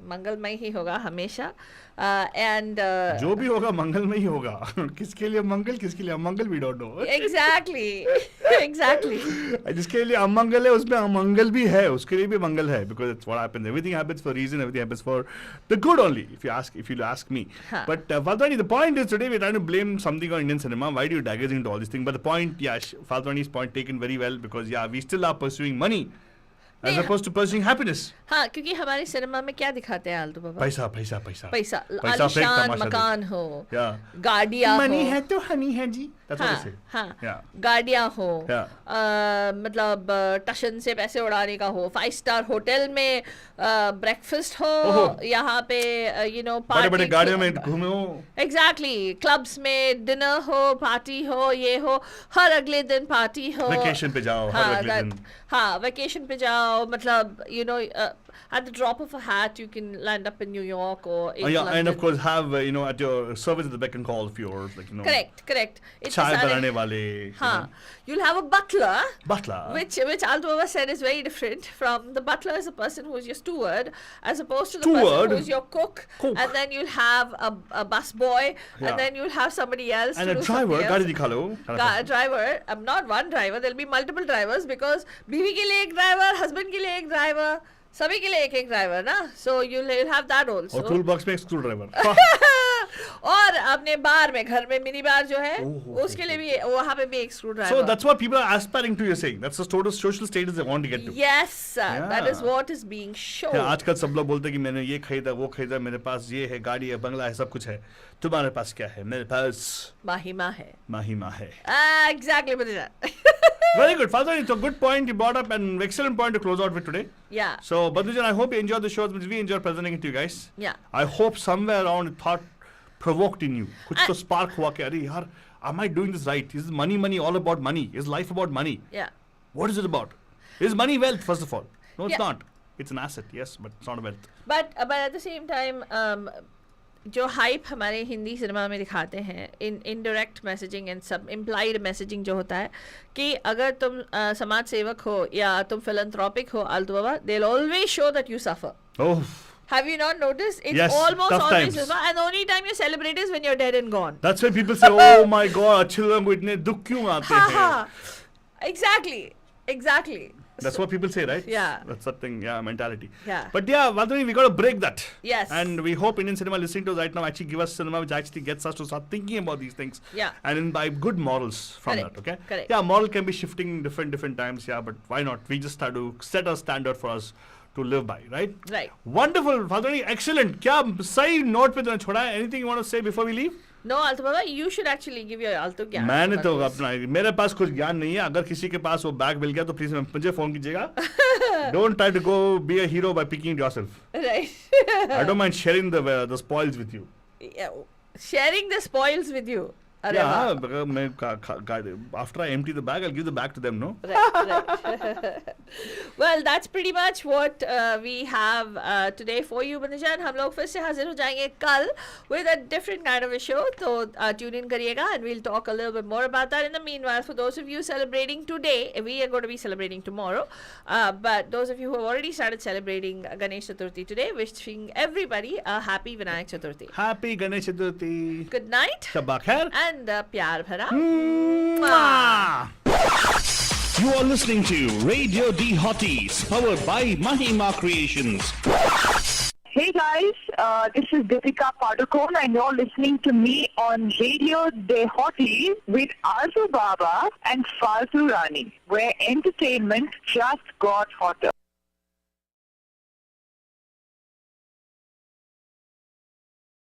मंगलमय ही होगा हमेशा. And जो भी होगा मंगलमय ही होगा. किसके लिए मंगल, किसके लिए अमंगल, we don't know. Exactly. जिसके लिए अमंगल है उसमें अमंगल भी है, उसके लिए भी मंगल है, because it's what happens. Everything happens for a reason. Everything happens for the good only. If you ask me. But Faltwani, the point is today we're trying to blame something on Indian cinema. Why do you digress into all these things? But the point, Faltwani's point taken very well, because we still are pursuing money as opposed to pursuing happiness. हाँ, क्योंकि हमारे cinema में क्या दिखाते हैं आलतू बाबा? पैसा आलिशान मकान हो, गाड़ियाँ हो. मनी है तो हनी है जी. That's what I say. हाँ, गाड़ियाँ हो, मतलब टशन से पैसे उड़ाने का हो, 5-star होटल में ब्रेकफास्ट हो, यहाँ पे पार्टी, बड़े गाड़ियों में घूमे हो. Exactly, क्लब्स में डिनर हो, पार्टी हो, ये हो, हर अगले दिन पार्टी हो. वेकेशन पे जाओ, हर अगले दिन. हाँ, वेकेशन पे जाओ, मतलब at the drop of a hat, you can land up in New York or in London. And of course have at your service at the beck and call of yours, like Correct. Chai banane wale. You'll have a butler. Which Alto Baba said is very different from the butler is a person who is your steward, as opposed to the person who is your cook. And then you'll have a bus boy, and then you'll have somebody else. And a driver, gadi dikha lo. Driver, not one driver. There'll be multiple drivers because बीवी के लिए एक driver, husband के लिए एक driver, सभी के लिए एक driver ना. So you'll have that also. और tool box में एक screwdriver. और अपने बार में घर में मिनी बार जो है उसके लिए भी वहाँ पे भी एक screwdriver. So that's what people are aspiring to. You're saying that's the total social status they want to get to. Yes, that is what is being shown. आजकल सब लोग बोलते हैं कि मैंने ये खरीदा वो खरीदा, मेरे पास ये है, गाड़ी है, बंगला है, सब कुछ है. तुम्हारे पास क्या है? मेरे पास माहिमा है. Exactly, Bhatishan. Very good, Father. It's a good point you brought up, and excellent point to close out with today. Yeah. So, Badhujan, I hope you enjoyed the show. We enjoyed presenting it to you guys. Yeah. I hope somewhere around a thought provoked in you. कुछ तो spark हुआ कि अरे यार, am I doing this right? Is money all about money? Is life about money? Yeah. What is it about? Is money wealth, first of all? No, it's not. It's an asset, yes, but it's not a wealth. But at the same time, जो hype हमारे Hindi cinema में दिखाते हैं indirect messaging and सब implied messaging जो होता है कि अगर तुम समाज सेवक हो या तुम फिलैंथ्रोपिक हो आल्तू बाबा, they will always show that you suffer. Have you not noticed? It's almost always suffer, and the only time you celebrate is when you're dead and gone. That's when people say, "Oh my God, अच्छे लोगों को इतने दुख क्यों आते हैं?" Exactly. That's what people say, right? Yeah. That's something, mentality. Yeah. But Valdoni, we got to break that. Yes. And we hope Indian cinema listening to us right now actually give us cinema which actually gets us to start thinking about these things. Yeah. And imbibe good morals from that, okay? Correct. Yeah, moral can be shifting different times, but why not? We just start to set a standard for us to live by, right? Right. Wonderful, Valdoni, excellent. क्या सही note पे तुमने छोड़ा है? Anything you want to say before we leave? No, Alto Baba, you should actually give your Alto ज्ञान. मैंने तो अपना मेरे पास कुछ ज्ञान नहीं है. अगर किसी के पास वो बैग मिल गया तो प्लीज मुझे फोन कीजिएगा. Don't try to go be a hero by picking it yourself. Right. I don't mind sharing the spoils with you. Yeah, sharing the spoils with you. Yeah, after I empty the bag, I'll give the bag to them, no? Right. Well, that's pretty much what we have today for you, Bhatishan. हम लोग फिर से हाजिर हो जाएंगे कल with a different kind of a show. So tune in करिएगा, and we'll talk a little bit more about that. In the meanwhile, for those of you celebrating today, we are going to be celebrating tomorrow. But those of you who have already started celebrating Ganesh Chaturthi today, wishing everybody a happy Vinayak Chaturthi. Happy Ganesh Chaturthi. Good night. Shabba khair. And प्यार भरा. You are listening to Radio D Hotties, powered by Mahima Creations. Hey guys, this is Deepika Padukone and you're listening to me on Radio De Hotties with Alto Baba and Faltu Rani, where entertainment just got hotter.